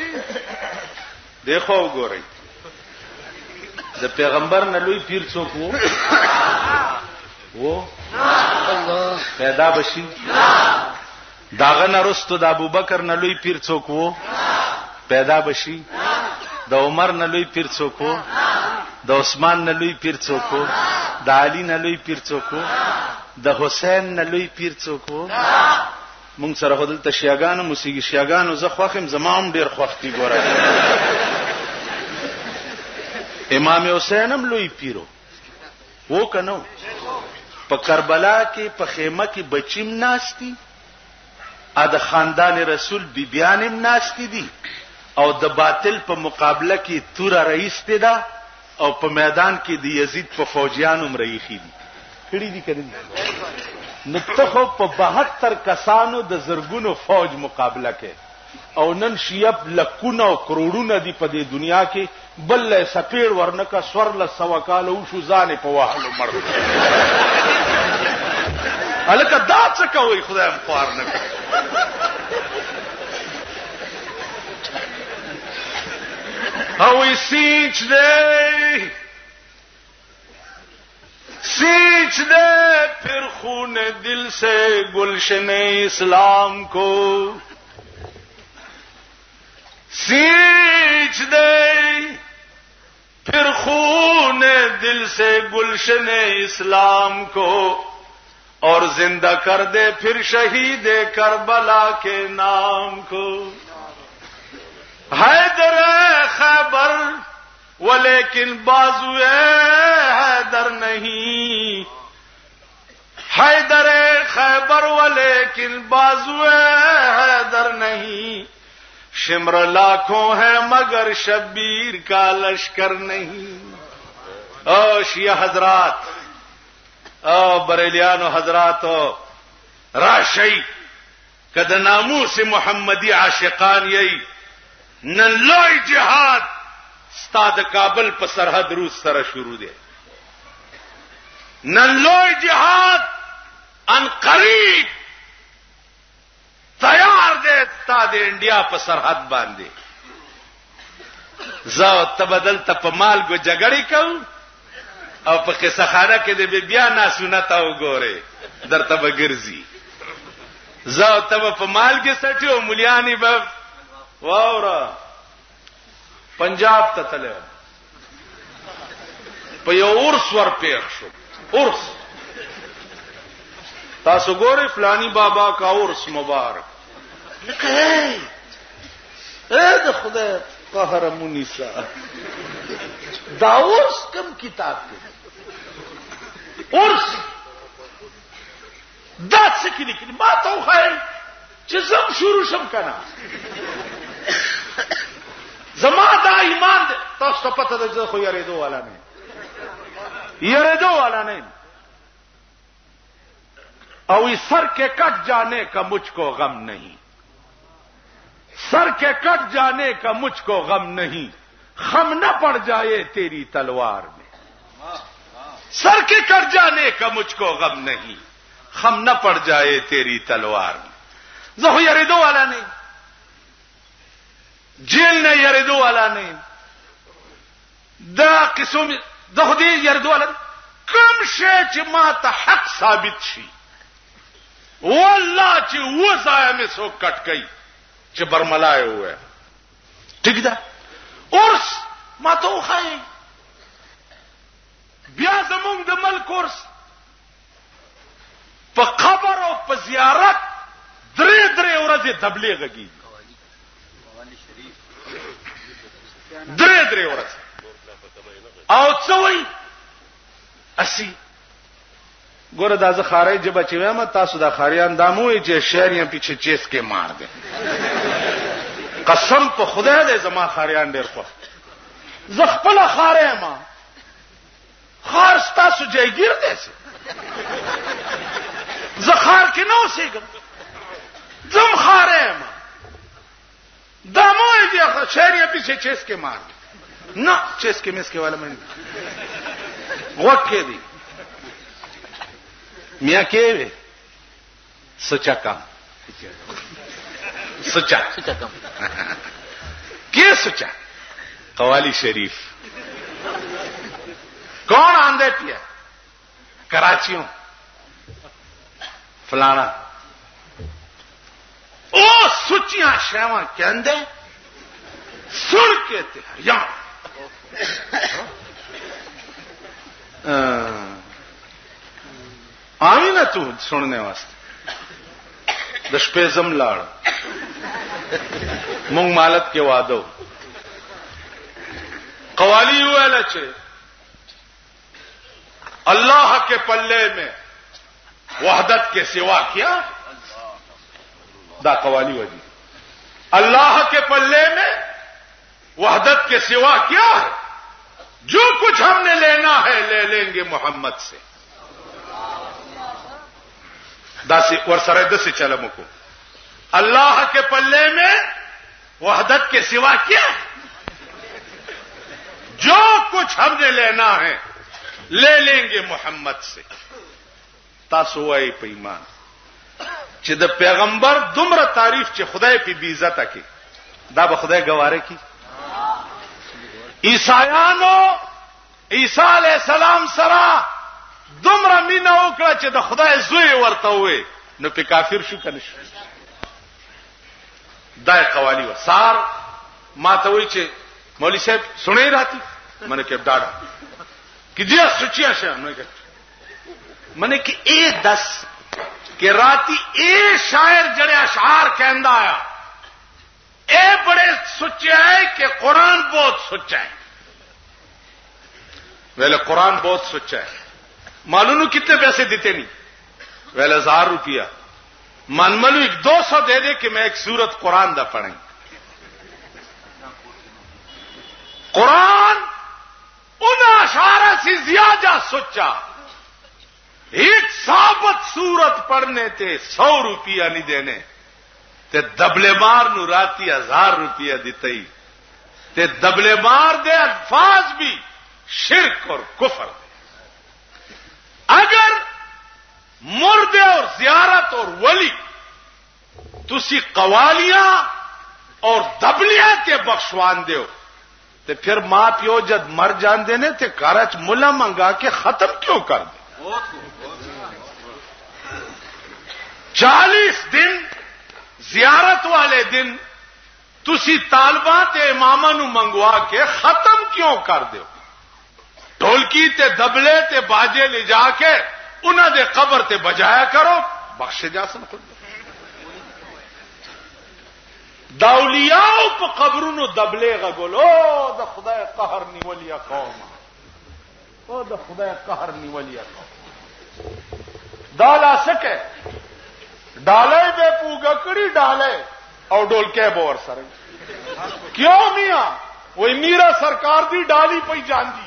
دیکھو وګورئ د پیغمبر نه لوی پیر څوک وو الله پیدا بشي داغه نرستو د ابوبکر نه لوی پیر څوک وو پیدا بشي د عمر نه لوی پیر څوک وو د عثمان نه لوی پیر څوک وو د علی نه لوی پیر څوک وو د حسین نه لوی پیر څوک وو مونږ سره خدل ته شیاګانو موسیقي شیاګانو زه خوخم زمام ډیر خوختي ګورای امام حسین هم لوی پیرو وو کنو په کربلا کې په خیمه کې بچیم ناشتي ا د خاندان رسول بیبيانم ناشتي دي او د باطل په مقابله کې تور رئیس ته دا او په میدان کې د یزید په فوجیانو رئیخي دي کړي دي کړي نو ته خو په 72 کسانو د زرګونو فوج مقابله کې او نن شیب لکونه او کروڑونه دي په دې دنیا کې بل سپیړ ورنکا سور ل سوکاله او شو ځانې په واهلو مړ الکه دا څه کوي خدای مخوار نه او سینچ دے پھر خون دل سے گلشن اسلام کو سینچ دے پھر خون دل سے گلشن اسلام کو اور زندہ کر دے پھر شہید کربلا کے نام کو حیدر خیبر ولیکن بازوئے حیدر نہیں حیدر خیبر ولیکن بازوئے حیدر نہیں شمر لاکھوں ہے مگر شبیر کا لشکر نہیں او شیعہ حضرات او بریلیانو حضراتو راشی کد ناموس محمدی عاشقان یی نن لوی جهاد ستاد کابل په سرحد روس سره شروع دی نن لوی جهاد ان قریب تیار دی ستاد انډیا په سرحد باندې زو تبدل ته په مالګو جګړې کو او په قصه خانه کې د بیا نه سنت او ګوره درته بګرځي زو تب په مالګه سټیو مليانی به واورا پنجاب ته تلل په یو ورس ور پیښ شو ورس تاسو ګورئ فلانی بابا کا ورس مبارک اے د خدای قهر مونیسا دا ورس کم کتاب کې ورس دا څه کې لیکلي ما ته وخایي چې زم شروع شم کنه زما دا ایمان ده تاسو ته پته ده خو یریدو والا نه او سر کے کٹ جانے کا مجھ کو غم نہیں سر کے کٹ جانے کا مجھ کو غم نہیں خم نہ پڑ جائے تیری تلوار میں سر کے کٹ جانے کا مجھ کو غم نہیں خم نہ پڑ جائے تیری تلوار میں زہو یریدو والا نہیں جیل نے یریدو والا نہیں دا قسم زہو دی یریدو والا کم شے چې ما ته حق ثابت شي والله چې وځای مې سو کټ کئ چې برملای وې ٹھیک ده اورس ما ته وخای بیا زمونږ د ملک اورس په قبر او په زیارت درې ورځې تبلیغ کیږي درې ورځې او څوي اسی ګوره دا زخارای جبه چې وایم تاسو دا خاریان داموي چې شهريان پیچھے چیس کې مار دي قسم په خدای دې زما خاریان ډېر خو زخپل خارې ما خار تاسو جایګیر دې زخار کې نو سیګم زم خاره ما دموی دی شہر یا پیچھے چیس کے مار نہ چیس کے مس کے والا میں غوږ کې دی میاں کې سچا کام سچا کام کیا سچا قوالی شریف کون آندے پیا کراچیوں فلانا او سچیاں شہواں کے اندے سن کے تہریاں آئی نا تو سننے واسطے دشپیزم لاڑ مونگ مالت کے وادو قوالی ہوئے لچے اللہ کے پلے میں وحدت کے سوا کیا دا قوالی وجی اللہ کے پلے میں وحدت کے سوا کیا ہے جو کچھ ہم نے لینا ہے لے لیں گے محمد سے داسی اور سرحد سے چلم کو اللہ کے پلے میں وحدت کے سوا کیا جو کچھ ہم نے لینا ہے لے لیں گے محمد سے تاسو ای پیمان چې د پیغمبر دومره تعریف چې خدای په بی عزت کی دا به خدای گواره کی عیسایانو عیسی علیہ السلام سره دومره مینا وکړه چې د خدای زوی ورته وې نو په کافر شو کنه شو دا قوالی و سار ما ته وی چې مولوی صاحب سنئی راتی میں نے کہ ڈاڑا کہ جی سچیاں شاہ میں نے کہ اے دس کہ راتی اے شاعر جڑے اشعار کہندا آیا اے بڑے سچے ہے کہ قرآن بہت سچا ہے ویلے قرآن بہت سچا ہے معلوم کتنے پیسے دیتے نہیں ویلے 1000 روپیہ من ملو 200 دے دے کہ میں ایک سورت قرآن دا پڑھیں قرآن ان اشعار سے زیادہ سچا ایک ثابت سورت پڑھنے تے 100 روپیہ نہیں دینے تے دبلے مار نو راتی 1000 روپیہ دیتے ہی تے دبلے مار دے الفاظ بھی شرک اور کفر دے اگر مردے اور زیارت اور ولی تسی قوالیاں اور دبلیاں تے بخشوان دے ہو تے پھر ماں پیو جد مر جان دینے تے کارچ ملا منگا کے ختم کیوں کر دے 40 دن زیارت والے دن تسی طالباں تے اماماں نو منگوا کے ختم کیوں کر دیو ڈھولکی تے دبلے تے باجے لے جا کے انہاں دے قبر تے بجایا کرو بخشے جا سن خود داولیاء پا قبرونو دبلے غگول او دا خدای قہر نیولیا قوم او دا خدای قہر نیولیا قوم دالا سکے ڈالے بے پوگا کڑی ڈالے اور ڈولکے بور سر کیوں میاں وہی میرا سرکار دی ڈالی پہ جان دی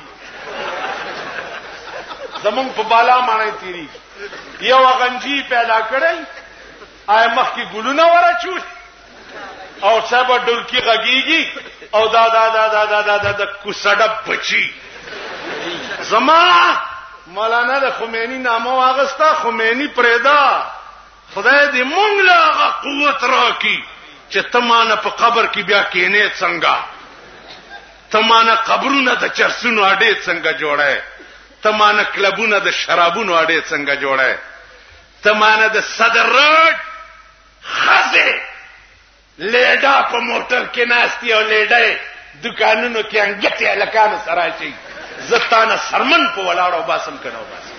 زمون په بالا مانے تیری یو غنجی پیدا کړی آی مخ کی ګلونه ورچول او صاحب ډولکی غږیږي او دا دا دا دا دا دا دا, دا کوسړه بچی زما مولانا د خمینی نامو واغستا خمینی پرېدا خدای دې مونږ له قوت راکړي چې تمانه په قبر کې بیا کینې څنګه تمانه قبرونه د چرسونو اډې څنګه جوړه تمانه کلبونه د شرابونو اډې څنګه جوړه تمانه د صدر روډ خزه لیډا په موټر کې ناشتي او لیډا دکانونو کې انګټي الکانو سره شي زتانه سرمن په ولاړو باسم کنو باسم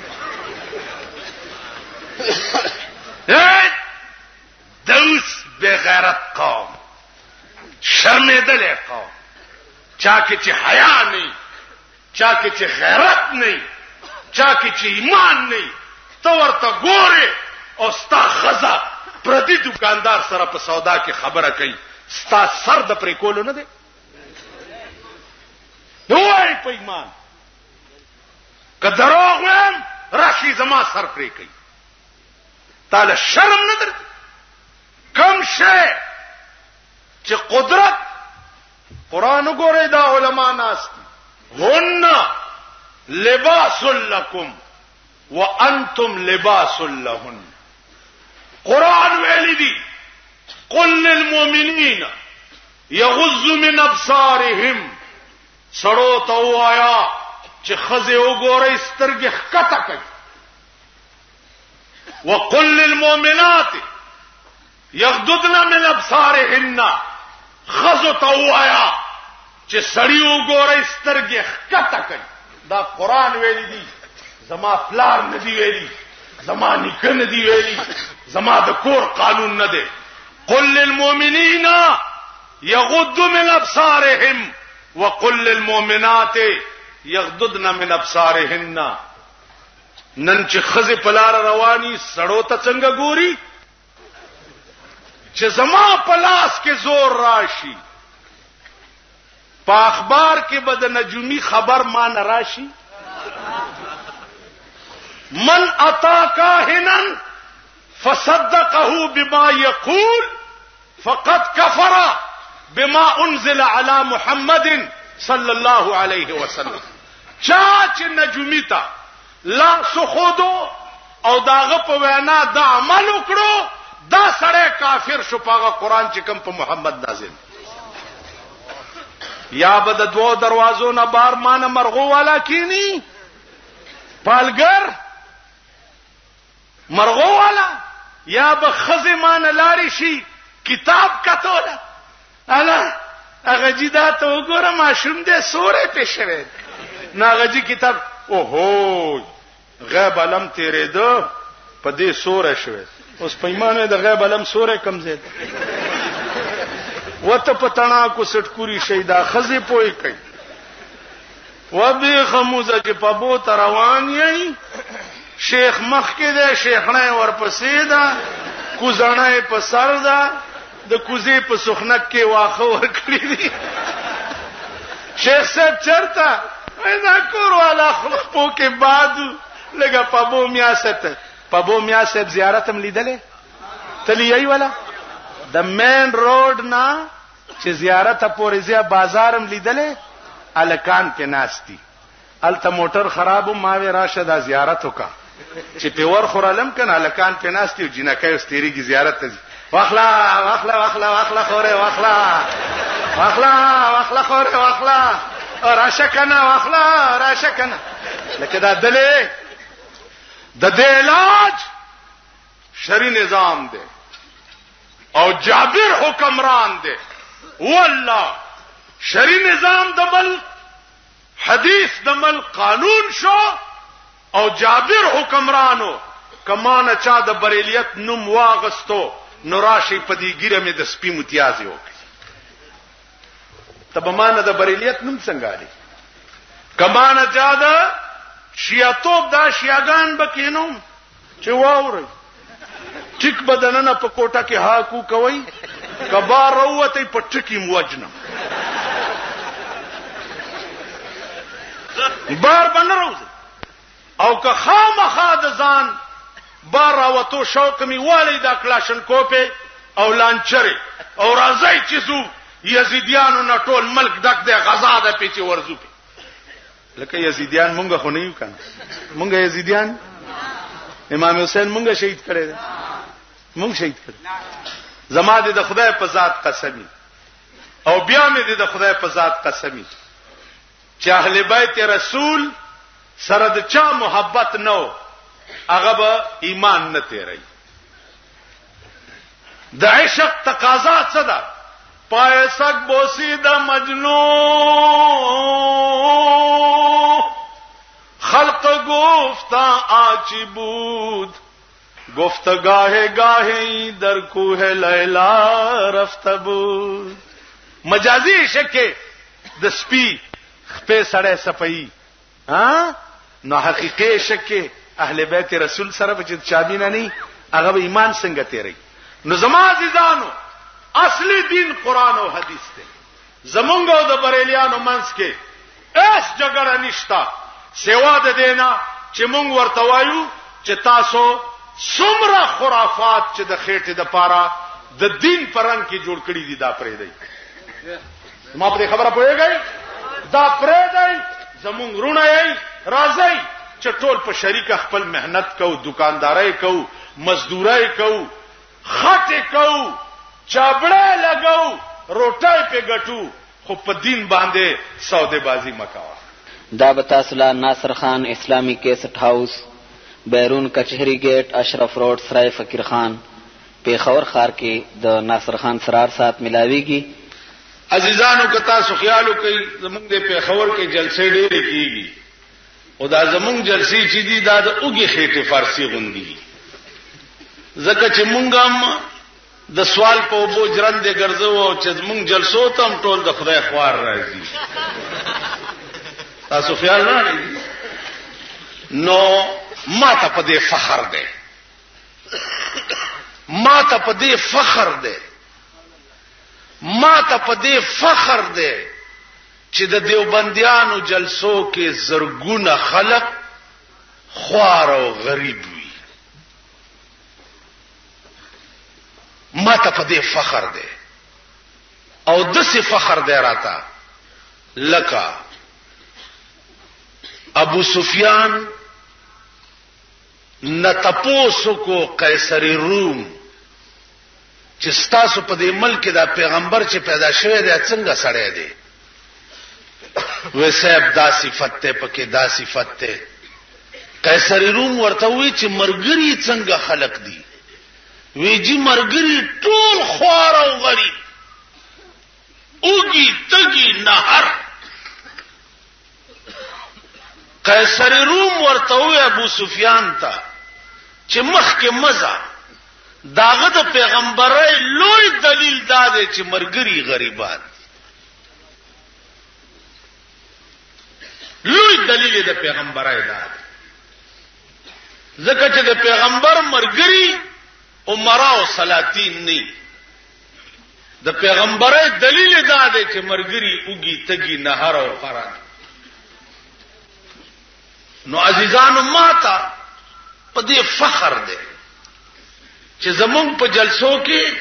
دوس بغیرت قوم شرمېدلې قوم چا کې چې حیا نه چا کې چې غیرت نه چا کې چې ایمان نه تو ورته ګوره او ستا خزا پردي دکاندار سره په سودا کې خبره کوي ستا سر د پرې کولو نه دی دوی په ایمان که دروغ ویم راشي زما سر پرې کوي تعالی شرم نه درته کم شی چې قدرت قران وګورئ دا علما ناس هن لباس لكم وانتم لباس لهن. قران ویلی دی قل للمؤمنین یغضوا من ابصارهم، سړو ته وایا چې خزه وګورئ سترګې ښکته کوي. وقل للمؤمنات یغضضن من ابصارهن، خزو ته وایا چې سړی وګورئ سترګې ښکته کوي. دا قران ویلی دی، زما پلار ندی ویلی، زما نیکه ندی ویلی، زما د کور قانون نه دی. قل للمؤمنین یغضوا من ابصارهم وقل للمؤمنات یغضضن من ابصارهن. نن چې خزه پلار رواني سړو ته څنګه ګوري چې زما پلاس کې زور راشي، په اخبار کې به د نجومی خبر ما نه راشي. من اتا کاهنا فصدقه بما يقول فقد كفر بما انزل على محمد صلى الله عليه وسلم. چا چې نجومی ته لا سخودو او داغه په وینا د عمل وکړو، دا سړی کافر شو پاغه قران چې کوم په محمد نازل. یا به د دوو دروازو نه بار مان مرغو والا کینی پالګر مرغو والا، یا به خزه مان لاري شي کتاب کتوله. الا هغه جدا ته وګوره ماشوم دې سورې پېښوي ناغجی کتاب. اوهو غیب علم تیرې دو په دې سورې شوه. اوس پیمانه د غیب علم سورې کم زید وته پتانا کو سټکوري شیدا خزه پوي کوي. و به خموزه چې په بو روان یې شیخ مخ کې ده، شیخنه ورپسې ده، کوزانه په سر ده، د کوزې په سخنک کې واخه ورکړي دي. شیخ صاحب چرته دا کور والا خلقو کې بعد لګه پابو میاسته پابو میاسه زیارت هم لیدلې تلیای ولا د مین روډ نه چې زیارت پورې ځه بازار هم لیدلې الکان کې ناشتي الته موټر خرابو ما وی راشه د زیارت وکا چې په ور خورالم کنه الکان کې ناشتي او جنکه استری کی زیارت ته واخلا واخلا واخلا واخلا خوره واخلا واخلا واخلا خوره واخلا راشه کنه واخلا راشه کنه لکه دا دلې د دې علاج شری نظام دی او جابر حکمران دی. والله شری نظام د ملک حدیث د ملک قانون شو او جابر حکمرانو کمانه چا د بریلیت نوم واغستو نوراشی پدی ګیره می د سپی متیازي وکړي. تبمانه د بریلیت نوم څنګه دی؟ کمانه چا د شیعتوب دا شیعاګان بکینو چې واوري ټیک بدننه په کوټه کې هاکو کوي کبار وروته په ټکی موجنه بار بنروز او که خامخا د ځان بار راوتو شوق می والی دا کلاشن کوپه او لانچره او راځي چې زو یزیدیانو نه ټول ملک دک د غزا د پیچي ورزو په لکه یزیدیان مونږ خو نه یو کنه مونږ یزیدیان امام حسین مونږ شهید کړی دی مونږ شهید کړی زما دې د خدای په ذات قسمی او بیا مې دې د خدای په ذات قسمی چې اهل بیت رسول سره د چا محبت نو هغه به ایمان نه تیری. د عشق تقاضا څه ده؟ پایسک بوسی د مجنون خلق گفتا آچی بود گفت گاهے گاهے در کوه لیلا رفت بود. مجازی شکه د سپی خپې سړې صفئی ها نو حقیقي شکه اهل بیت رسول سره چې چابینه نه هغه ایمان څنګه تیری. نو زما عزیزانو اصلي دین قران او حدیث دی. زمونږ او د بریلیانو منځ کې اس جګړه نشتا سیوا د دینا چې مونږ ورته وایو چې تاسو څومره خرافات چې د خېټې د پاره د دین پرنګ کې جوړ کړی دي دا پرې دی ما په خبره پوهیږئ دا پرې دی زمونږ رونه یې راځي چې ټول په شریک خپل مهنت کو دکانداري کو مزدوري کو خټه کو چابړه لګاو روټای په ګټو خو په دین باندې سوده بازی مکاوه. دا بتاسلا ناصر خان اسلامی کیسٹ ہاؤس بیرون کچہری گیٹ اشرف روڈ سرائے فقیر خان پیښور ښار کې د ناصر خان سرار صاحب ملاويږي. عزیزانو کتا سو خیالو کوي زمونږ د پیښور کې جلسې ډېرې کیږي او دا زمونږ جلسې چې دي دا د اوږي خېټه فارسی غوندي ځکه چې مونږ هم د سوال په وبو جرندې ګرځو او چې زمونږ جلسو ته هم ټول د خدای خوار راځي. تاسو خیال راړئ نو ما ته په دې فخر دی ما ته په دې فخر دی چې د دیوبندیانو جلسو کې زرګونه خلق خوار او غریب وي. ما ته په دې فخر دی او دسه فخر دی راته لکه ابو سفیان نتپوسو کو قیصر روم چې ستاسو په دې ملک دا پیغمبر چې پیدا شوی دی څنګه سړی دی وې صاحب دا صفت ته پکې دا صفت ته قیصر روم ورته وی چې مرګري څنګه خلق دي وی جی مرګري ټول خوار او غریب اوږي تګي نهر. قیصر روم ورته وی ابو سفیان ته چې مخکې مزه داغه د پیغمبرای لوی دلیل دا دی چې مرګري غریبان لوی دلیل د پیغمبرای دا ځکه چې د پیغمبر مرګري عمرا او سلاطین نه د پیغمبرای دلیل دا دی چې مرګري اوږي تګي نهر او خران. نو عزیزانو ماتا په دې فخر دی چې زمونږ په جلسو کې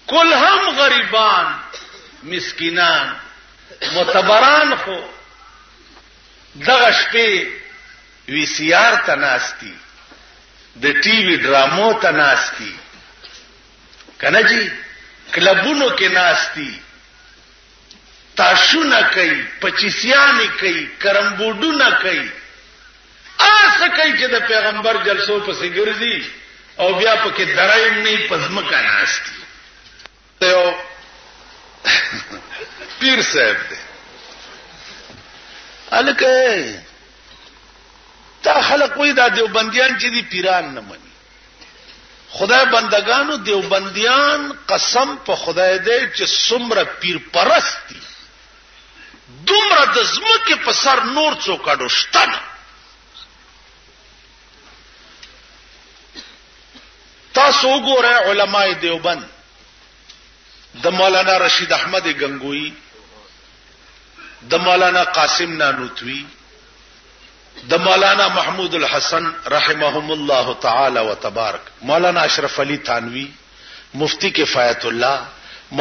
کل هم غریبان مسکینان معتبران خو دغه شپې وی سی آر ته ناشتي د ټي وي ډرامو ته ناشتي کنه جی کلبونو کې ناشتي تاشونه کوي پچیسیانی کوي کرمبوډونه کوي آسه کوي چې د پیغمبر جلسو پسې ګرځي او بیا پکې درایم نه پزمکا ناشتي یو پیر صاحب دی الکه تا خلق وې دا دیوبندیان چې دي پیران نه مني خدای بندگانو دیوبندیان قسم په خدای دې چې څومره پیر پرستی دومره د زمکه په سر نور څوک اډوشتنه تاسو وګورئ علماء دیوبند د مولانا رشید احمد گنگوی د مولانا قاسم نانوتوی د مولانا محمود الحسن رحمهم الله تعالی وتبارک مولانا اشرف علی تھانوی مفتی کفایت الله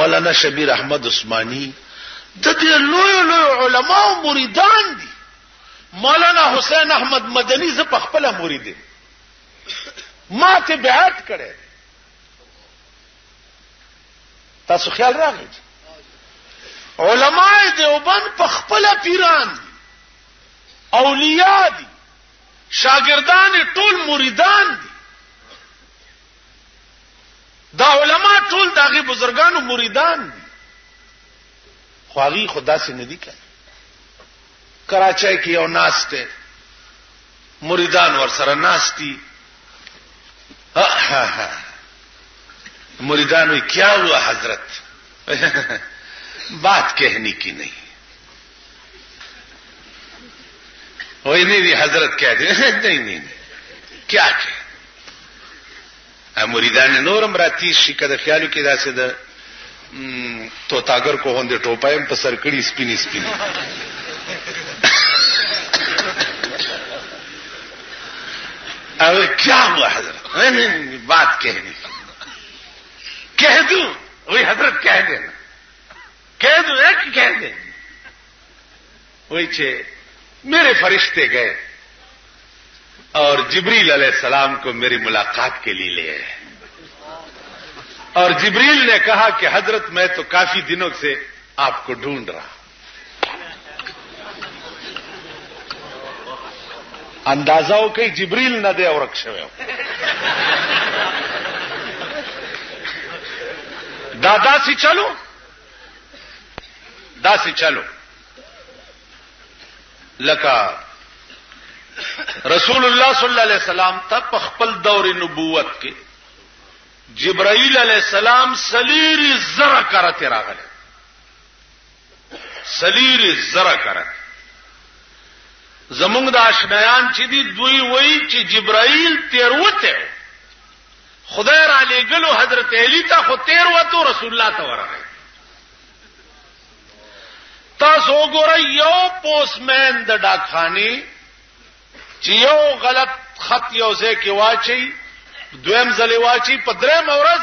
مولانا شبیر احمد عثماني د دې لوی علماء مریدان دي. مولانا حسین احمد مدنی ز په خپل مرید دي ما ته بیعت کړي تاسو خیال راغی علماء دیوبند په خپل پیران دي اولیاء دي شاګردان ټول مریدان دي دا علماء ټول داغي بزرګانو مریدان دي خو هغه خدا سي ندي کړ کراچۍ کې یو ناشته مریدان ور سره ناشتي مریدان وی کیا ہوا حضرت بات کہنے کی نہیں وہی نہیں حضرت کہہ دے نہیں کیا کہ مریدان نورم راتی شکد خیالو کې داسې د توتاګر کو هوندې ټوپایم په سر کړي سپینی او کیا ہوا حضرت بات کہنے کی کہہ دوں وہی حضرت کہہ دینا کہہ دوں ایک کہہ دیں وہی میرے فرشتے گئے اور جبریل علیہ السلام کو میری ملاقات کے لیے لے آئے اور جبریل نے کہا کہ حضرت میں تو کافی دنوں سے آپ کو ڈھونڈ رہا اندازہ ہو کہ جبریل نہ دے اور رکشے دا سی چلو لکا رسول اللہ صلی اللہ علیہ وسلم تک خپل دور نبوت کے جبرائیل علیہ السلام سلیر زرع کرتے راغلے سلیر زرع کرتے زمونږ د آشنایان چې دي دوی وایي چې جبرائیل تیروته خدای را لېږلو حضرت علی ته خو تیروته رسول الله ته ورغی تاسو وګورئ یو پوسټمین د ډاکخانې چې یو غلط خط یو ځای کې واچي دویم ځلې واچي په درېم ورځ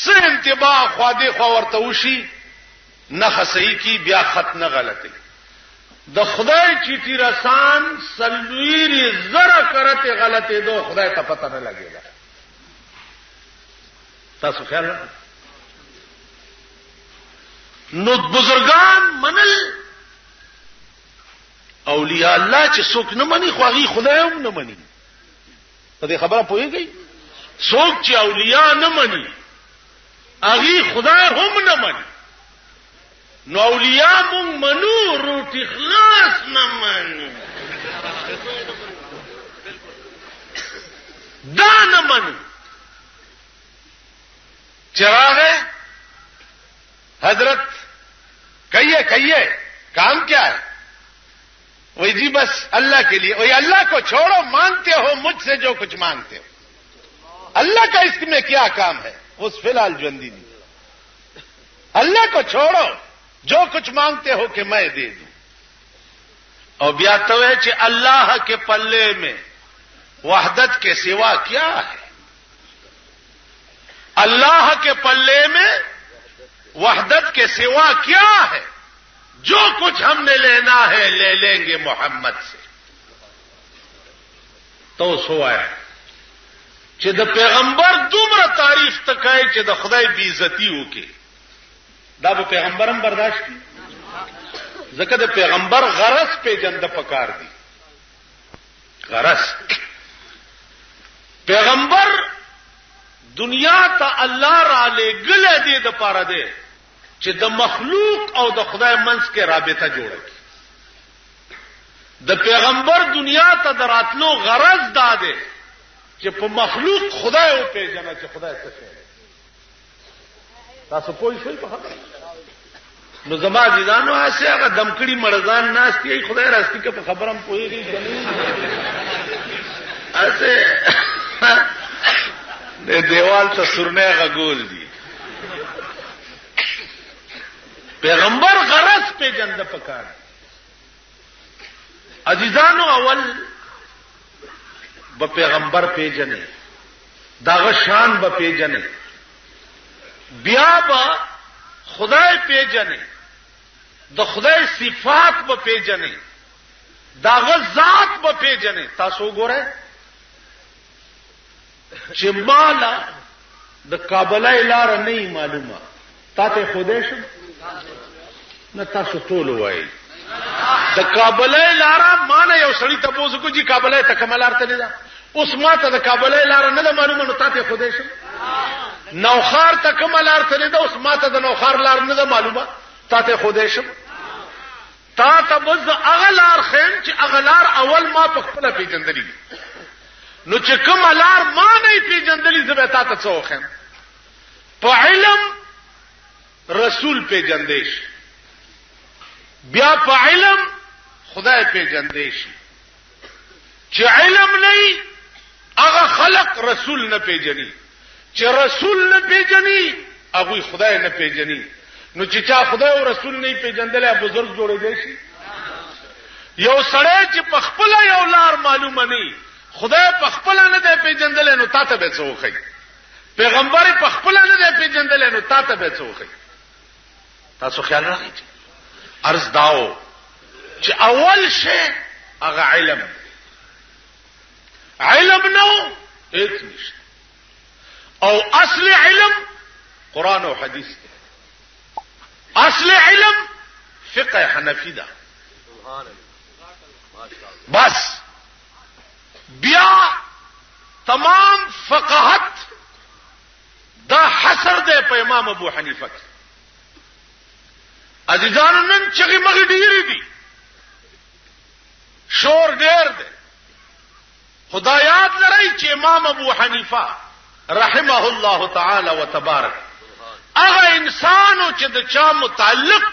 څه انتباه خوا دې خوا ورته وشي نه صحیح کی بیا خط نه غلطي د خدای چیټی رسان سلویر زرا کرتے غلطه دو خدای ته پته نه لګیږي تاسو خیال نو بزرگان منل اولیاء الله چې څوک نه مني خو هغه خدای هم نه مني په دې خبره پوهیږئ څوک چې اولیاء نه مني هغه خدای هم نه مني نو اولیاء مونږ منو روټي خلاص نه منو دا نه منو چراغ حضرت کہیے کام کیا ہے وہی جی بس اللہ کے لیے وہی اللہ کو چھوڑو مانگتے ہو مجھ سے جو کچھ مانگتے ہو اللہ کا اس میں کیا کام ہے اس فی الحال جوندی نہیں اللہ کو چھوڑو جو کچھ مانگتے ہو کہ میں دے دوں اور بیاتو ہے کہ اللہ کے پلے میں وحدت کے سوا کیا ہے اللہ کے پلے میں وحدت کے سوا کیا ہے جو کچھ ہم نے لینا ہے لے لیں گے محمد سے تو سو آیا چې د پیغمبر دومره تعریف تکای چې د خدای بی عزتی وکي دا به پیغمبرم برداشت کی ځکه د پیغمبر غرض په جنده پکار دي غرض پیغمبر دنیا ته الله را لېږل دي د پاره دی چې د مخلوق او د خدای منځ کې رابطه جوړه کړي د پیغمبر دنیا ته دراتلو غرض دا دی چې په مخلوق خدای او پیژنه چې خدای څه کوي تاسو پوه شئ په خبره نو زما عزیزانو هسه هغه دمکړي مرزان ناشتي خدای راستي کې په خبرم پوهیږي کني هسه د دیوال ته سرنه غول دي پیغمبر غرض په جنده پکار عزیزانو اول به پیغمبر پیژنې داغه شان به پیژنې بیا به خدای پیژنې د خدای صفات به پیژنې داغه ذات به پیژنې تاسو ګورئ چې مالا د کابلای لار نه معلومه تاته خدای شو نه تاسو ټول وایي د کابلای لار مانه یو سړی تاسو کو چې کابلای ته کملار ته نه ده اوس ماته د کابلای لار نه معلومه نو تاته خدای شو نوخار ته کملار ته نه ده اوس ماته د نوخار لار نه معلومه تاته خدای شو تا ته بز اغلار خیم چې اغلار اول ما په خپل پیجندلی نو چې کوم لار ما نه پیجندلی زه به تا ته څو خیم په علم رسول پیجندیش بیا په علم خدای پیجندیش چې علم نه هغه خلق رسول نه پیجنی چې رسول نه پیجنی هغه خدای نه پیجنی نو چې چا خدای او رسول نه پیجندل بزرگ جوړېږي شي یو سړی چې په خپل یو لار معلومه نه خدای په خپل نه دی پیجندل نو تاسو به څه وخی پیغمبر په خپل نه پیژندل نو تا ته به څوک تاسو خیال راغی عرض داو چې اول شی هغه علم نو هیڅ نشته او اصل علم قران او حدیث دی اصل علم فقه حنفی دا بس بیا تمام فقاهت دا حصر دی په امام ابو حنیفه عزیزانو نن چغی مغی ډیری دي شور ډیر دی خدایات لري چې امام ابو حنیفه رحمه الله تعالی وتبارک هغه انسانو چې د چا متعلق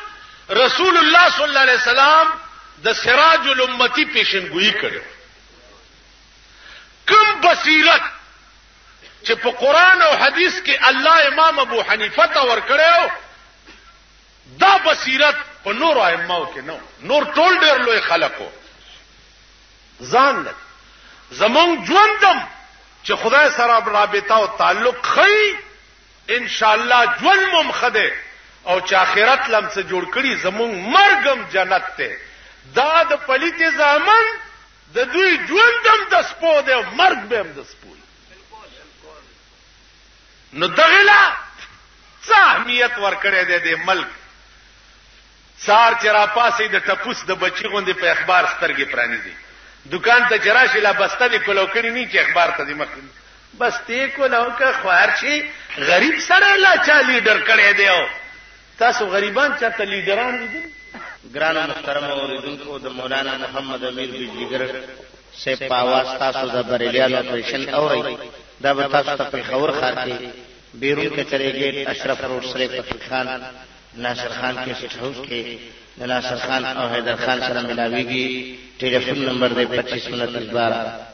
رسول الله صلی الله علیه وسلم د سراج الامتی پیشنګوئی کړو کوم بصیرت چې په قران او حدیث کې الله امام ابو حنیفه ته ور کړو دا بصیرت په نور ائمه کې نو نور ټول ډېر لوی خلقو ځان لک زمون ژوندم چې خدای سره رابطه او تعلق خي ان شاء الله ژوند ممخده او چې اخرت لم څه جوړ کړي زمون مرګم جنت ته دا د پلیت زامن د دوی ژوندم د سپو دی مرګ به هم د سپو نو دغلا څه اهمیت ورکړی دی د ملک سار چر پاسې د ټپوس د بچی غوندې په اخبار سترګې پرانی دي دکان ته چراشي لا بسته دی کولو کړی نه چې اخبار ته دی مخ بس ته کولو که خوار شي غریب سره لا چا لیډر کړی دی تاسو غریبان چاته لیډران دي ګران محترم اوریدونکو د مولانا محمد امیر بجلیګر سے پاواز تاسو د بریلیانو پېشن اوري دا به تاسو ته په خبر خار کې بیرون کې چرېږي اشرف روډ سره فقیر خان ناصر خان کے سیٹ ہاؤس کے ناصر خان اور حیدر خان سره ملاویږي ټلیفون نمبر دی 252912